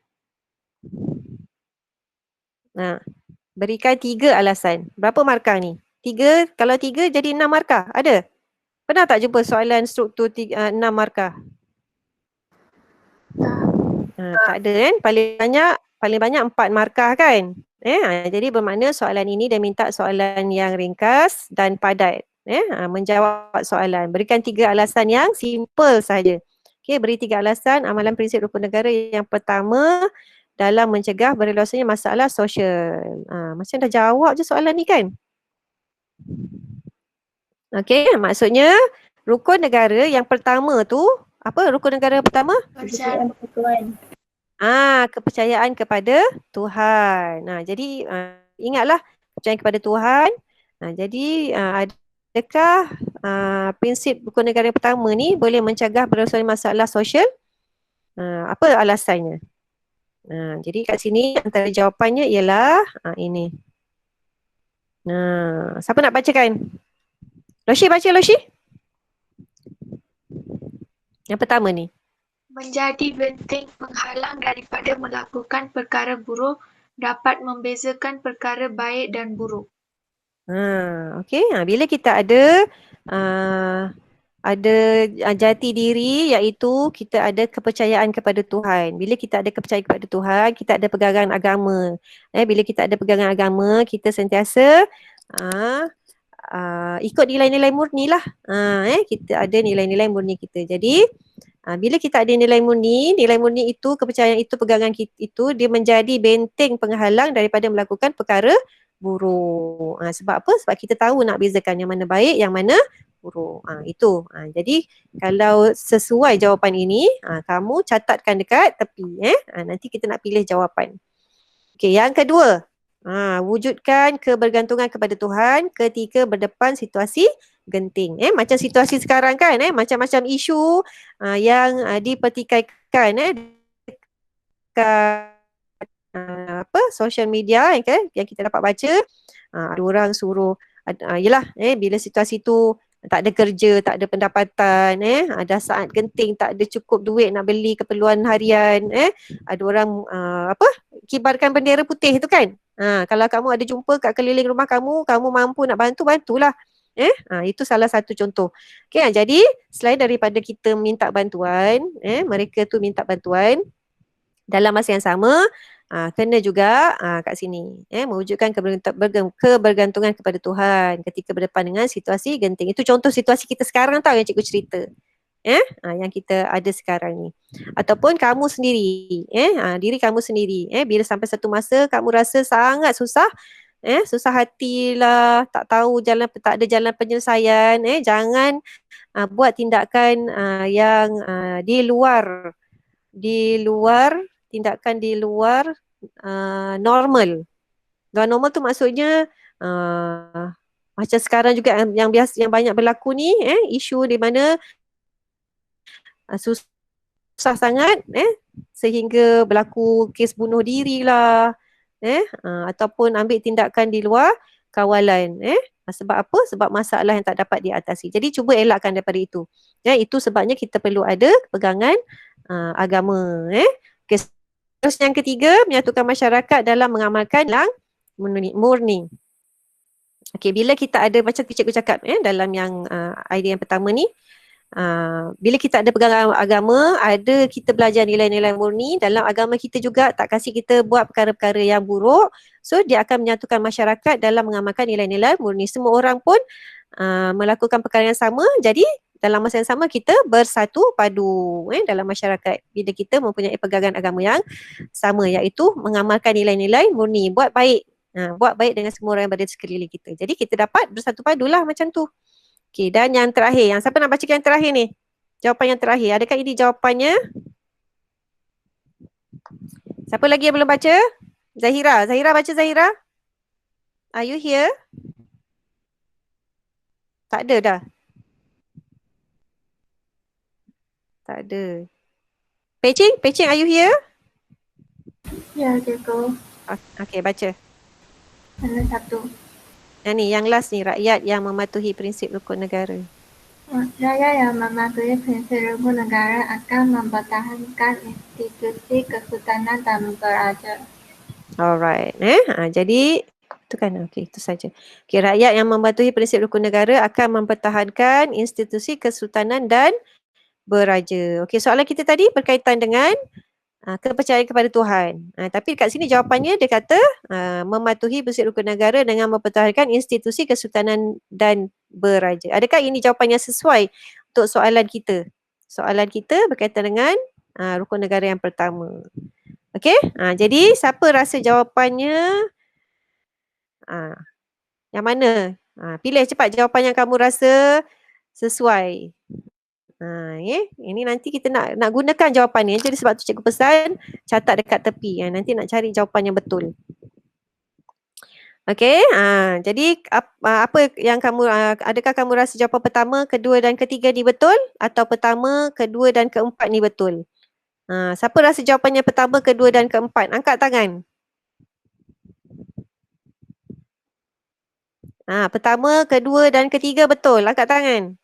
Berikan 3 alasan. Berapa markah ni? 3, kalau 3 jadi 6 markah. Ada? Pernah tak jumpa soalan struktur 6 markah? Tak ada kan? Paling banyak 4 markah kan? Jadi bermakna soalan ini dia minta soalan yang ringkas dan padat. Menjawab soalan. Berikan 3 alasan yang simple saja. Okey, beri 3 alasan amalan prinsip rukun negara yang pertama dalam mencegah berleluasanya masalah sosial. Macam dah jawab je soalan ni kan? Okey, maksudnya rukun negara yang pertama tu, apa rukun negara pertama? Kepercayaan kepada Tuhan. Kepercayaan kepada Tuhan. Jadi ingatlah kepercayaan kepada Tuhan. Jadi adakah prinsip rukun negara yang pertama ni boleh mencegah berlangsungnya masalah sosial? Apa alasannya? Jadi kat sini antara jawapannya ialah ini. Siapa nak bacakan? Loshi baca, Loshi. Yang pertama ni. Menjadi benteng penghalang daripada melakukan perkara buruk, dapat membezakan perkara baik dan buruk. Okey, bila kita ada jati diri, iaitu kita ada kepercayaan kepada Tuhan. Bila kita ada kepercayaan kepada Tuhan, kita ada pegangan agama. Bila kita ada pegangan agama, kita sentiasa ikut nilai-nilai murni lah. Kita ada nilai-nilai murni kita. Jadi bila kita ada nilai murni itu, kepercayaan itu, pegangan kita itu, dia menjadi benteng penghalang daripada melakukan perkara buruk. Sebab apa? Sebab kita tahu nak bezakan yang mana baik, yang mana buruk. Itu. Jadi kalau sesuai jawapan ini, kamu catatkan dekat tepi. Nanti kita nak pilih jawapan. Okey, yang kedua. Wujudkan kebergantungan kepada Tuhan ketika berdepan situasi genting. Macam situasi sekarang kan, macam-macam isu yang dipertikaikan dekat social media yang kita dapat baca. Ada orang suruh yelah, bila situasi tu tak ada kerja, tak ada pendapatan, ada saat genting, tak ada cukup duit nak beli keperluan harian, ada orang kibarkan bendera putih tu kan. Kalau kamu ada jumpa kat keliling rumah kamu mampu nak bantu, bantulah. Itu salah satu contoh. Okay, jadi selain daripada kita minta bantuan, mereka tu minta bantuan, dalam masa yang sama kena juga kat sini mewujudkan kebergantungan kepada Tuhan ketika berdepan dengan situasi genting. Itu contoh situasi kita sekarang tau yang cikgu cerita. Yang kita ada sekarang ni. Ataupun kamu sendiri, diri kamu sendiri, bila sampai satu masa kamu rasa sangat susah, susah hatilah, tak tahu tak ada jalan penyelesaian, jangan buat tindakan yang di luar tindakan di luar normal. Normal tu maksudnya Macam sekarang juga yang banyak berlaku ni, isu di mana susah sangat sehingga berlaku kes bunuh diri lah, ataupun ambil tindakan di luar kawalan. Sebab apa? Sebab masalah yang tak dapat diatasi. Jadi cuba elakkan daripada itu. Itu sebabnya kita perlu ada pegangan agama. Okay. Terus yang ketiga, menyatukan masyarakat dalam mengamalkan yang murni. Okey, bila kita ada macam cikgu cakap dalam yang idea yang pertama ni, bila kita ada pegangan agama, ada kita belajar nilai-nilai murni, dalam agama kita juga tak kasih kita buat perkara-perkara yang buruk. So dia akan menyatukan masyarakat dalam mengamalkan nilai-nilai murni. Semua orang pun melakukan perkara yang sama, jadi dalam masa yang sama kita bersatu padu dalam masyarakat bila kita mempunyai pegangan agama yang sama, iaitu mengamalkan nilai-nilai murni, buat baik. Buat baik dengan semua orang yang berada di sekeliling kita. Jadi kita dapat bersatu padulah macam tu. Okey, dan yang terakhir, yang siapa nak baca yang terakhir ni? Jawapan yang terakhir. Adakah ini jawapannya? Siapa lagi yang belum baca? Zahira. Zahira baca, Zahira. Are you here? Tak ada dah. Tak ada. Pei Ching, are you here? Ya, cikgu. Okey, baca. Ada satu. Yang ni, yang last ni, rakyat yang mematuhi prinsip rukun negara. Rakyat yang mematuhi prinsip rukun negara akan mempertahankan institusi kesultanan dan beraja. Alright. Jadi itu kan, okey, itu saja. Okey, rakyat yang mematuhi prinsip rukun negara akan mempertahankan institusi kesultanan dan beraja. Okey, soalan kita tadi berkaitan dengan kepercayaan kepada Tuhan. Tapi dekat sini jawapannya dia kata mematuhi prinsip rukun negara dengan mempertahankan institusi kesultanan dan beraja. Adakah ini jawapan yang sesuai untuk soalan kita? Soalan kita berkaitan dengan rukun negara yang pertama. Okey? Jadi siapa rasa jawapannya yang mana? Pilih cepat jawapan yang kamu rasa sesuai. Ini nanti kita nak gunakan jawapan ni. Jadi sebab tu cikgu pesan catat dekat tepi. Nanti nak cari jawapan yang betul. Okey, jadi apa yang kamu adakah kamu rasa jawapan pertama, kedua dan ketiga ni betul atau pertama, kedua dan keempat ni betul? Siapa rasa jawapannya pertama, kedua dan keempat? Angkat tangan. Pertama, kedua dan ketiga betul. Angkat tangan.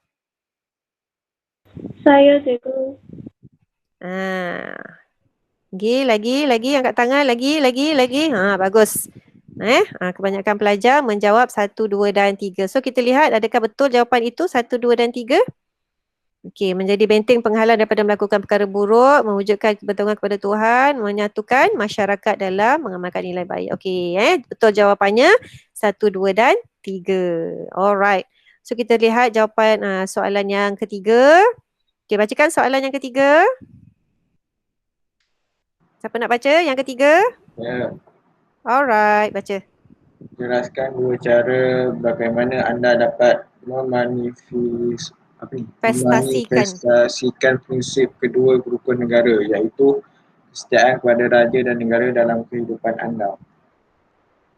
Saya, cikgu. Lagi angkat tangan, lagi. Bagus. Kebanyakan pelajar menjawab 1, 2 dan 3. So kita lihat adakah betul jawapan itu 1, 2 dan 3? Okey, menjadi benteng penghalang daripada melakukan perkara buruk, mewujudkan kebertanggungan kepada Tuhan, menyatukan masyarakat dalam mengamalkan nilai baik. Okey, betul jawapannya 1, 2 dan 3. Alright. So kita lihat jawapan soalan yang ketiga. Okey, bacakan soalan yang ketiga. Siapa nak baca yang ketiga? Ya. Alright, baca. Jelaskan dua cara bagaimana anda dapat manifestasikan prinsip kedua rukun negara, iaitu kesetiaan kepada raja dan negara dalam kehidupan anda.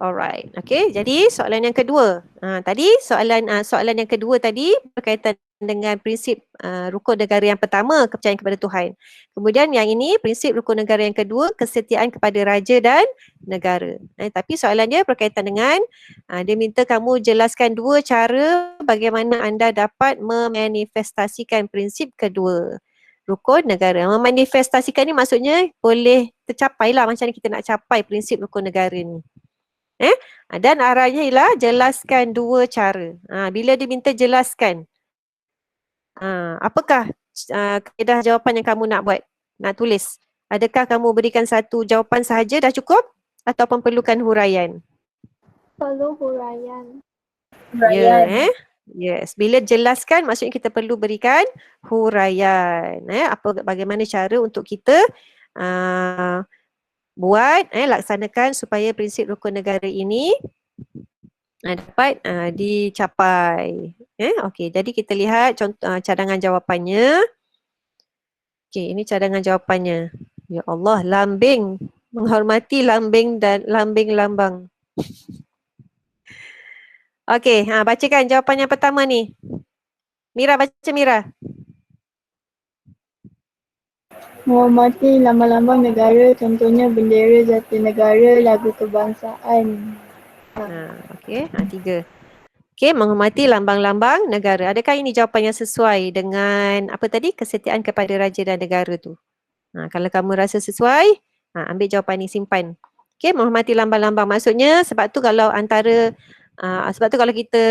Alright. Okey, jadi soalan yang kedua. Tadi soalan yang kedua tadi berkaitan dengan prinsip rukun negara yang pertama, kepercayaan kepada Tuhan. Kemudian yang ini prinsip rukun negara yang kedua, kesetiaan kepada raja dan negara. Tapi soalan dia berkaitan dengan dia minta kamu jelaskan dua cara bagaimana anda dapat memanifestasikan prinsip kedua rukun negara. Memanifestasikan ni maksudnya boleh tercapai lah, macam mana kita nak capai prinsip rukun negara ni. Dan arahnya ialah jelaskan dua cara. Bila dia minta jelaskan, apakah kaedah jawapan yang kamu nak buat? Nak tulis? Adakah kamu berikan satu jawapan sahaja dah cukup? Ataupun perlukan huraian? Perlu huraian. Yes. Bila jelaskan maksudnya kita perlu berikan huraian. Bagaimana cara untuk kita buat, laksanakan supaya prinsip rukun negara ini dapat dicapai. Okey, jadi kita lihat contoh cadangan jawapannya. Okey, ini cadangan jawapannya. Ya Allah, lambing, menghormati lambing dan lambing-lambang. Okey, bacakan jawapan yang pertama ni. Mira, baca Mira. Menghormati lambang-lambang negara, contohnya bendera, jati negara, lagu kebangsaan. Okey, 3. Okey, menghormati lambang-lambang negara. Adakah ini jawapan yang sesuai dengan apa tadi? Kesetiaan kepada raja dan negara tu. Kalau kamu rasa sesuai, ambil jawapan ni, simpan. Okey, menghormati lambang-lambang. Maksudnya sebab tu kalau kalau kita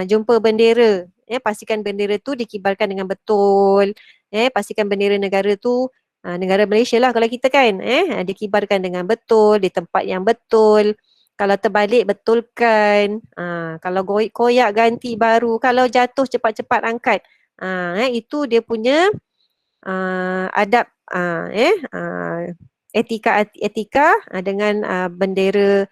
jumpa bendera, pastikan bendera tu dikibarkan dengan betul. Pastikan bendera negara tu negara Malaysia lah kalau kita kan, dikibarkan dengan betul, di tempat yang betul. Kalau terbalik, betulkan. Kalau koyak, ganti baru. Kalau jatuh, cepat-cepat angkat. Itu dia punya adab, etika dengan bendera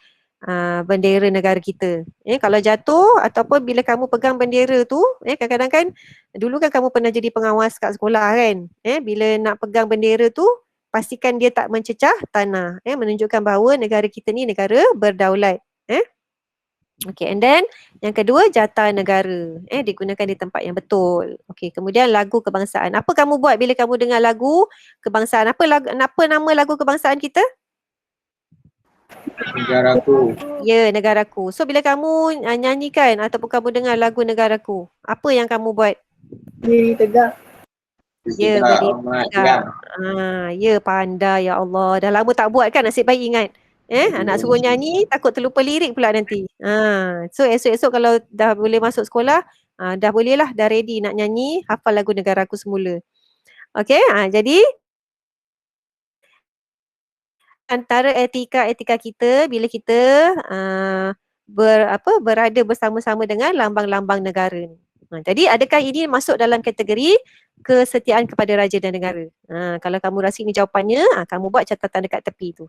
negara kita. Kalau jatuh ataupun bila kamu pegang bendera tu, kadang-kadang kan, dulu kan kamu pernah jadi pengawas kat sekolah kan. Bila nak pegang bendera tu, pastikan dia tak mencecah tanah. Menunjukkan bahawa negara kita ni negara berdaulat. Okay, and then yang kedua, jata negara. Digunakan di tempat yang betul. Okay, kemudian lagu kebangsaan. Apa kamu buat bila kamu dengar lagu kebangsaan? Apa nama lagu kebangsaan kita? Negaraku. Ya, negaraku. So bila kamu nyanyikan ataupun kamu dengar lagu negaraku, apa yang kamu buat? Diri tegak. Ya, berdiri tegak. Ya, pandai, ya Allah. Dah lama tak buat kan, nasib baik ingat. Nak suruh nyanyi, takut terlupa lirik pula nanti. So esok-esok kalau dah boleh masuk sekolah, dah boleh lah, dah ready nak nyanyi, hafal lagu negaraku semula. Okay, jadi antara etika kita bila kita berada bersama-sama dengan lambang-lambang negara ni. Jadi adakah ini masuk dalam kategori kesetiaan kepada raja dan negara? Kalau kamu rasa ini jawapannya, kamu buat catatan dekat tepi tu.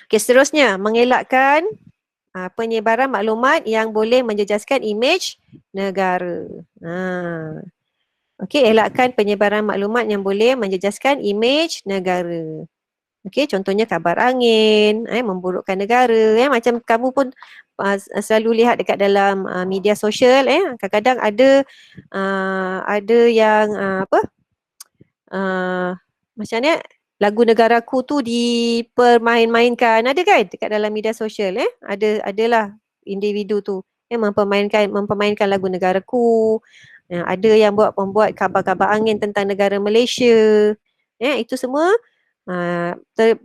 Okey, seterusnya, mengelakkan penyebaran maklumat yang boleh menjejaskan imej negara. Okey, elakkan penyebaran maklumat yang boleh menjejaskan imej negara. Okey, contohnya kabar angin, memburukkan negara. Macam kamu pun selalu lihat dekat dalam media sosial, kadang-kadang ada yang macam ni, lagu negaraku tu dipermain-mainkan, ada kan dekat dalam media sosial, adalah individu tu mempermainkan lagu negaraku. Ada yang membuat kabar-kabar angin tentang negara Malaysia. Itu semua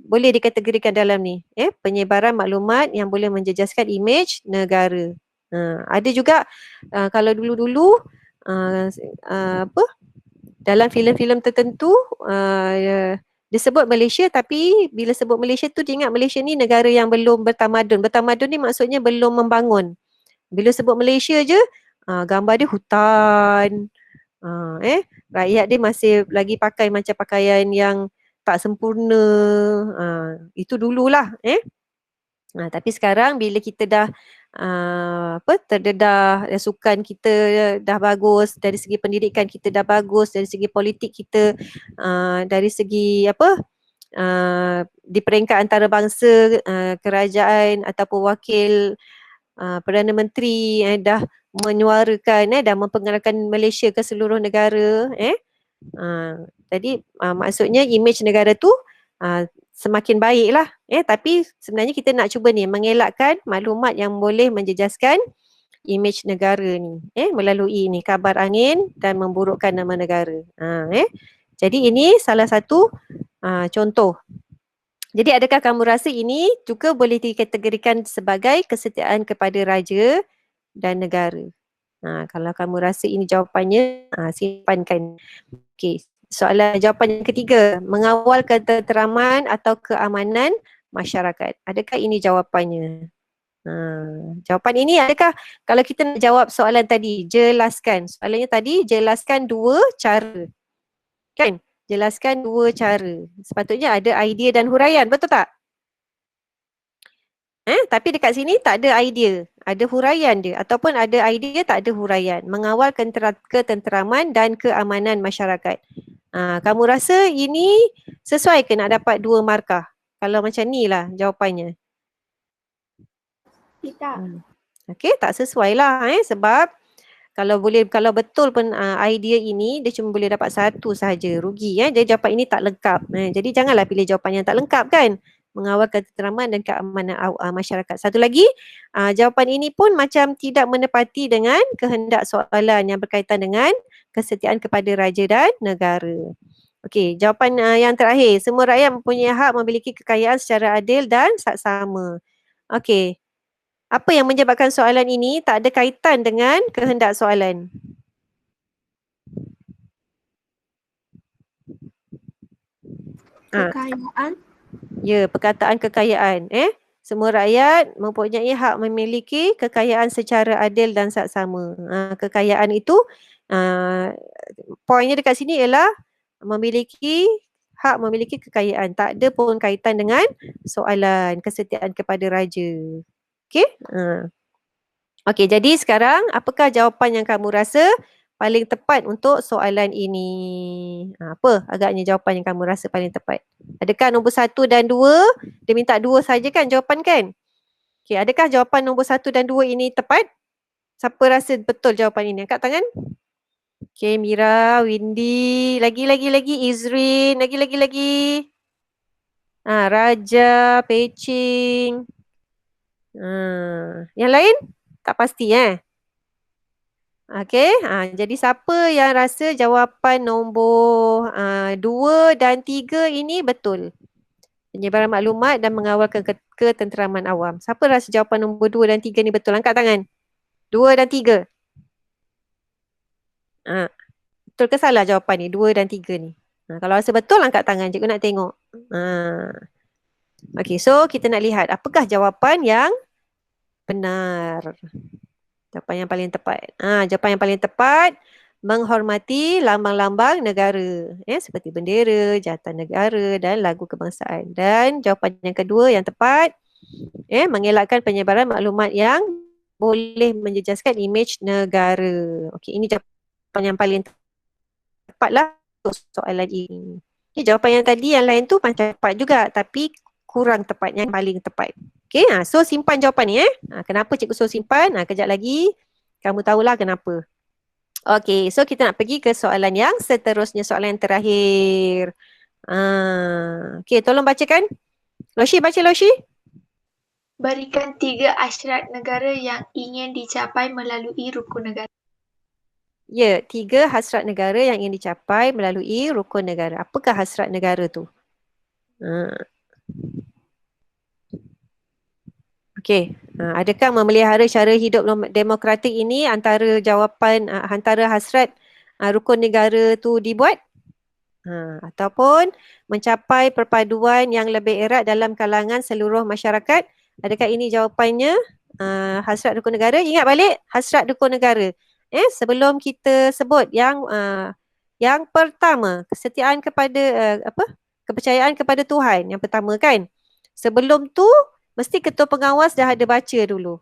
boleh dikategorikan dalam ni, penyebaran maklumat yang boleh menjejaskan imej negara. Ada juga kalau dulu-dulu dalam filem-filem tertentu disebut Malaysia, tapi bila sebut Malaysia tu dia ingat Malaysia ni negara yang belum bertamadun. Bertamadun ni maksudnya belum membangun. Bila sebut Malaysia je, gambar dia hutan, rakyat dia masih lagi pakai macam pakaian yang tak sempurna. Itu dululah. Tapi sekarang bila kita dah terdedah, sukan kita dah bagus, dari segi pendidikan kita dah bagus, dari segi politik kita, dari segi di peringkat antarabangsa, kerajaan ataupun wakil Perdana Menteri dah menyuarakan dan mempengenakan Malaysia ke seluruh negara. Jadi maksudnya imej negara tu semakin baiklah. Tapi sebenarnya kita nak cuba ni mengelakkan maklumat yang boleh menjejaskan imej negara ni, melalui ni kabar angin dan memburukkan nama negara. Jadi ini salah satu contoh. Jadi adakah kamu rasa ini juga boleh dikategorikan sebagai kesetiaan kepada raja dan negara? Kalau kamu rasa ini jawapannya, simpankan. Okey, jawapan yang ketiga, mengawal ketenteraman atau keamanan masyarakat. Adakah ini jawapannya? Jawapan ini adakah kalau kita nak jawab soalan tadi, jelaskan. Soalannya tadi, jelaskan 2 cara. Kan? Jelaskan 2 cara. Sepatutnya ada idea dan huraian, betul tak? Tapi dekat sini tak ada idea, ada huraian dia, ataupun ada idea tak ada huraian. Mengawal ketenteraman dan keamanan masyarakat. Kamu rasa ini sesuai ke nak dapat 2 markah? Kalau macam ni lah jawapannya. Tidak. Okey, tak sesuai lah sebab kalau betul pun idea ini dia cuma boleh dapat satu sahaja, rugi Jadi jawapan ini tak lengkap. Jadi janganlah pilih jawapan yang tak lengkap kan. Mengawal ketenteraman dan keamanan masyarakat. Satu lagi, jawapan ini pun macam tidak menepati dengan kehendak soalan yang berkaitan dengan kesetiaan kepada raja dan negara. Okey, jawapan yang terakhir, semua rakyat mempunyai hak memiliki kekayaan secara adil dan saksama. Okey. Apa yang menyebabkan soalan ini tak ada kaitan dengan kehendak soalan? Kekayaan. Ya, perkataan kekayaan. Semua rakyat mempunyai hak memiliki kekayaan secara adil dan saksama. Kekayaan itu, poinnya dekat sini ialah hak memiliki kekayaan. Tak ada pun kaitan dengan soalan kesetiaan kepada raja. Okey? Okey, jadi sekarang apakah jawapan yang kamu rasa paling tepat untuk soalan ini? Apa agaknya jawapan yang kamu rasa paling tepat? Adakah nombor 1 dan 2? Dia minta 2 saja kan jawapan kan? Okey, adakah jawapan nombor 1 dan 2 ini tepat? Siapa rasa betul jawapan ini? Angkat tangan. Okey, Mira, Windy, lagi, Izrin, lagi. Raja, Pecing. Yang lain? Tak pasti Okey, jadi siapa yang rasa jawapan nombor 2 dan 3 ini betul? Penyebaran maklumat dan mengawal ketenteraman awam. Siapa rasa jawapan nombor 2 dan 3 ni betul? Angkat tangan. 2 dan 3. Betul ke salah jawapan ni? 2 dan 3 ni. Kalau rasa betul, angkat tangan. Cikgu nak tengok. Okey, so kita nak lihat apakah jawapan yang benar. Jawapan yang paling tepat. Jawapan yang paling tepat, menghormati lambang-lambang negara. Seperti bendera, jawatan negara dan lagu kebangsaan. Dan jawapan yang kedua yang tepat, mengelakkan penyebaran maklumat yang boleh menjejaskan imej negara. Okey, ini jawapan yang paling tepatlah untuk soalan ini. Jawapan yang tadi yang lain tu macam tepat juga tapi kurang tepat, yang paling tepat. Okay, so simpan jawapan ni kenapa cikgu suruh simpan? Kejap lagi kamu tahulah kenapa. Okay, so kita nak pergi ke soalan yang seterusnya, soalan yang terakhir. Okay, tolong bacakan. Loshi, baca Loshi. Berikan 3 hasrat negara yang ingin dicapai melalui rukun negara. Ya, 3 hasrat negara yang ingin dicapai melalui rukun negara. Apakah hasrat negara tu? Okey, adakah memelihara cara hidup demokratik ini antara jawapan, antara hasrat rukun negara tu dibuat? Ataupun mencapai perpaduan yang lebih erat dalam kalangan seluruh masyarakat? Adakah ini jawapannya hasrat rukun negara? Ingat balik hasrat rukun negara. Sebelum kita sebut yang pertama, kesetiaan kepada kepercayaan kepada Tuhan yang pertama kan. Sebelum tu mesti ketua pengawas dah ada baca dulu.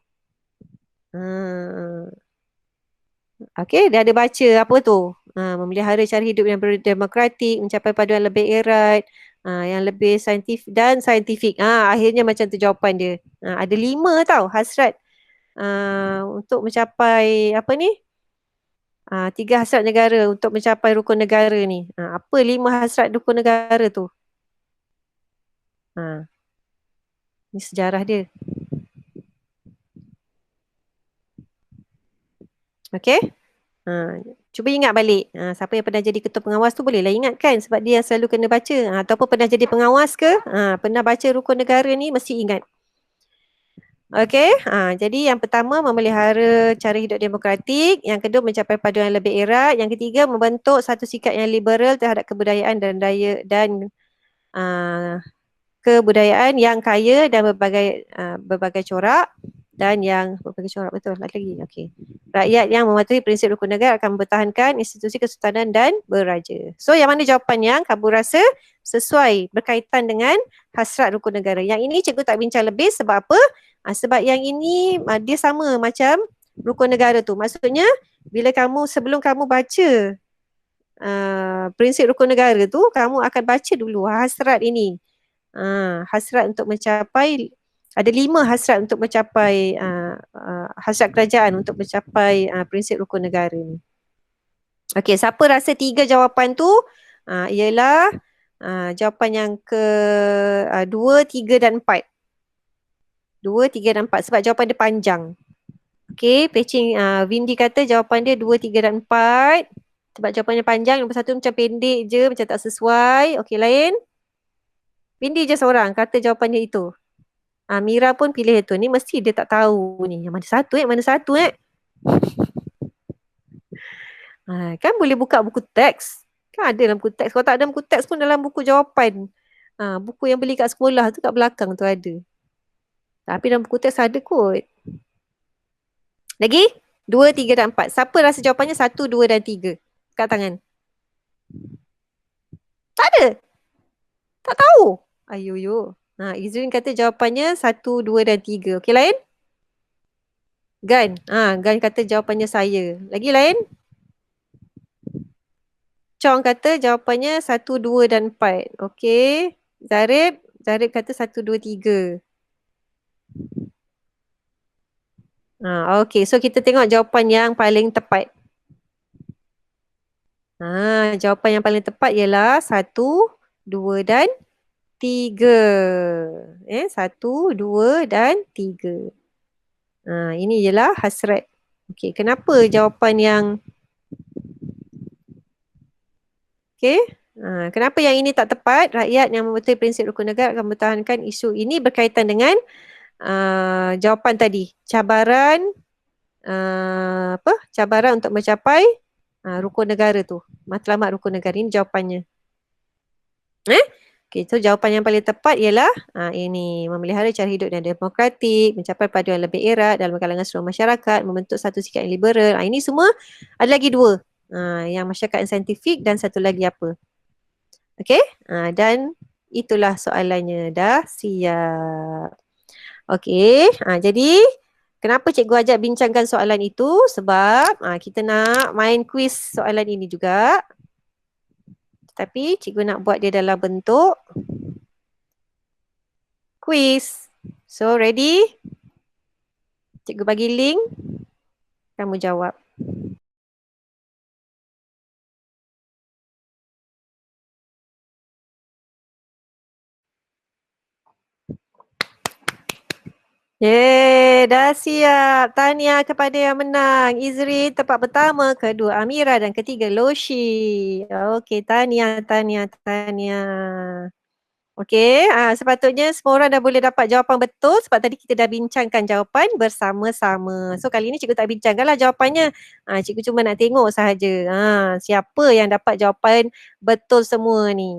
Okey, dia ada baca apa tu? Memelihara cara hidup yang berdemokratik, mencapai paduan lebih erat, yang lebih saintifik. Akhirnya macam tu jawapan dia. Ada 5 tau hasrat untuk mencapai apa ni? 3 hasrat negara untuk mencapai rukun negara ni. Apa 5 hasrat rukun negara tu? Ni sejarah dia. Okey? Cuba ingat balik. Siapa yang pernah jadi ketua pengawas tu bolehlah ingatkan sebab dia selalu kena baca. Ataupun pernah jadi pengawas ke, pernah baca rukun negara ni mesti ingat. Okey, jadi yang pertama memelihara cara hidup demokratik, yang kedua mencapai paduan yang lebih erat, yang ketiga membentuk satu sikap yang liberal terhadap kebudayaan dan kebudayaan yang kaya dan berbagai corak dan yang berbagai corak betul lagi. Okey. Rakyat yang mematuhi prinsip rukun negara akan mempertahankan institusi kesultanan dan beraja. So yang mana jawapan yang kamu rasa sesuai berkaitan dengan hasrat rukun negara? Yang ini cikgu tak bincang lebih sebab apa? Sebab yang ini dia sama macam rukun negara tu. Maksudnya bila sebelum kamu baca prinsip rukun negara tu, kamu akan baca dulu hasrat ini. Hasrat untuk mencapai Ada 5 hasrat untuk mencapai hasrat kerajaan untuk mencapai prinsip rukun negara ni. Okey, siapa rasa 3 jawapan tu ialah jawapan yang ke 2, 3 dan 4. 2, 3 dan 4 sebab jawapan dia panjang. Okey, Pecing Windy kata jawapan dia 2, 3 dan 4 sebab jawapannya panjang. Nombor 1 macam pendek je, macam tak sesuai. Okey, lain? Windy je seorang kata jawapannya itu. Mira pun pilih itu. Ni mesti dia tak tahu ni. Yang mana satu mana satu kan boleh buka buku teks. Kan ada dalam buku teks. Kalau tak ada buku teks pun dalam buku jawapan. Buku yang beli kat sekolah tu kat belakang tu ada. Tapi dalam buku teks ada kot. Lagi? 2, 3 dan 4. Siapa rasa jawapannya 1, 2 dan 3? Kat tangan. Tak ada? Tak tahu? Ayo. Izrin kata jawapannya 1, 2 dan 3. Okey, lain? Gan. Gan kata jawapannya saya. Lagi lain? Chong kata jawapannya 1, 2 dan 4. Okey. Zarib kata 1, 2, 3. Okey. So kita tengok jawapan yang paling tepat. Jawapan yang paling tepat ialah 1, 2 dan 3. 1, 2 dan 3. Ini ialah hasrat. Okey, kenapa jawapan yang kenapa yang ini tak tepat? Rakyat yang mematuhi prinsip rukun negara akan mempertahankan isu ini berkaitan dengan jawapan tadi. Cabaran cabaran untuk mencapai rukun negara tu. Matlamat rukun negara, ini jawapannya. Okey, so jawapan yang paling tepat ialah ini, memelihara cara hidup yang demokratik, mencapai paduan lebih erat dalam kalangan seluruh masyarakat, membentuk satu sikap yang liberal. Ini semua ada lagi 2. Yang masyarakat yang saintifik dan satu lagi apa? Okey, dan itulah soalannya. Dah siap. Okey, jadi kenapa cikgu ajak bincangkan soalan itu? Sebab kita nak main kuis soalan ini juga. Tapi cikgu nak buat dia dalam bentuk kuis. So, ready? Cikgu bagi link. Kamu jawab. Dah siap. Tahniah kepada yang menang. Izrin tempat pertama, kedua Amira dan ketiga Loshi. Okey, tahniah. Okey, sepatutnya semua orang dah boleh dapat jawapan betul sebab tadi kita dah bincangkan jawapan bersama-sama. So kali ni cikgu tak bincangkanlah jawapannya. Cikgu cuma nak tengok sahaja. Siapa yang dapat jawapan betul semua ni.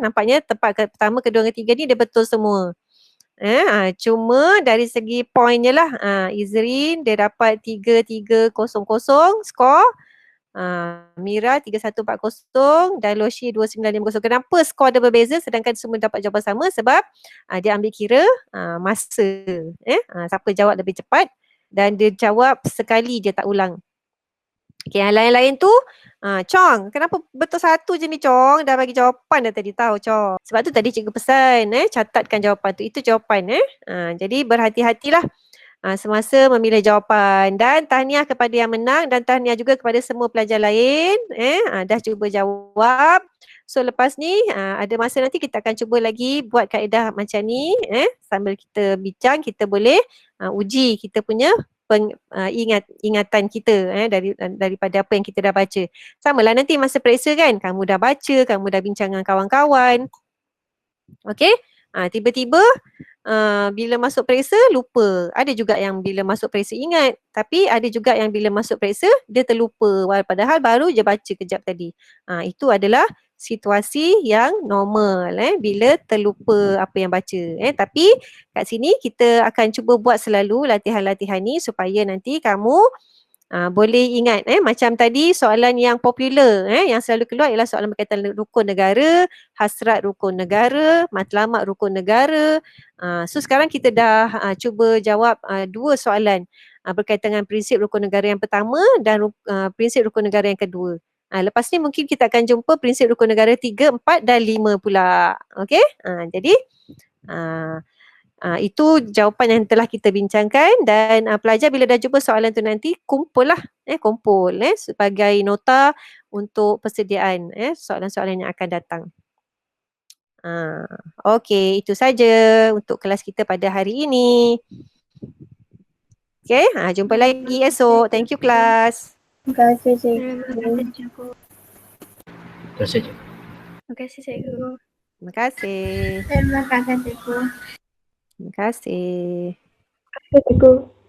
Nampaknya tempat pertama, kedua, ketiga ni dia betul semua. Cuma dari segi poinnya lah, Izrin dia dapat 3300 skor, Mira 3140 dan Loshi 2950. Kenapa skor dia berbeza sedangkan semua dapat jawapan sama? Sebab dia ambil kira masa, siapa jawab lebih cepat dan dia jawab sekali, dia tak ulang. Okay, yang lain-lain tu Chong, kenapa betul satu je ni Chong? Dah bagi jawapan dah tadi, tahu Chong. Sebab tu tadi cikgu pesan, catatkan jawapan tu. Itu jawapan. Jadi berhati-hatilah semasa memilih jawapan. Dan tahniah kepada yang menang dan tahniah juga kepada semua pelajar lain. Dah cuba jawab. So lepas ni ada masa nanti kita akan cuba lagi buat kaedah macam ni. Sambil kita bincang, kita boleh uji kita punya ingatan kita daripada apa yang kita dah baca. Samalah nanti masa periksa kan, kamu dah baca, kamu dah bincang dengan kawan-kawan. Okey? Tiba-tiba bila masuk periksa lupa. Ada juga yang bila masuk periksa ingat, tapi ada juga yang bila masuk periksa dia terlupa padahal baru je baca kejap tadi. Itu adalah situasi yang normal bila terlupa apa yang baca. Tapi kat sini kita akan cuba buat selalu latihan-latihan ni supaya nanti kamu boleh ingat. Macam tadi soalan yang popular yang selalu keluar ialah soalan berkaitan rukun negara, hasrat rukun negara, matlamat rukun negara. So sekarang kita dah cuba jawab 2 soalan berkaitan dengan prinsip rukun negara yang pertama dan prinsip rukun negara yang kedua. Lepas ni mungkin kita akan jumpa prinsip rukun negara 3, 4 dan 5 pula. Okey? Jadi Itu jawapan yang telah kita bincangkan dan pelajar bila dah jumpa soalan tu nanti kumpul sebagai nota untuk persediaan soalan-soalan yang akan datang. Okey, itu saja untuk kelas kita pada hari ini. Okey, jumpa lagi esok. Thank you kelas. Terima kasih Terima cikgu. kasih, cikgu. Terima kasih, cikgu. Terima kasih. Terima kasih cikgu. Terima kasih. Cikgu.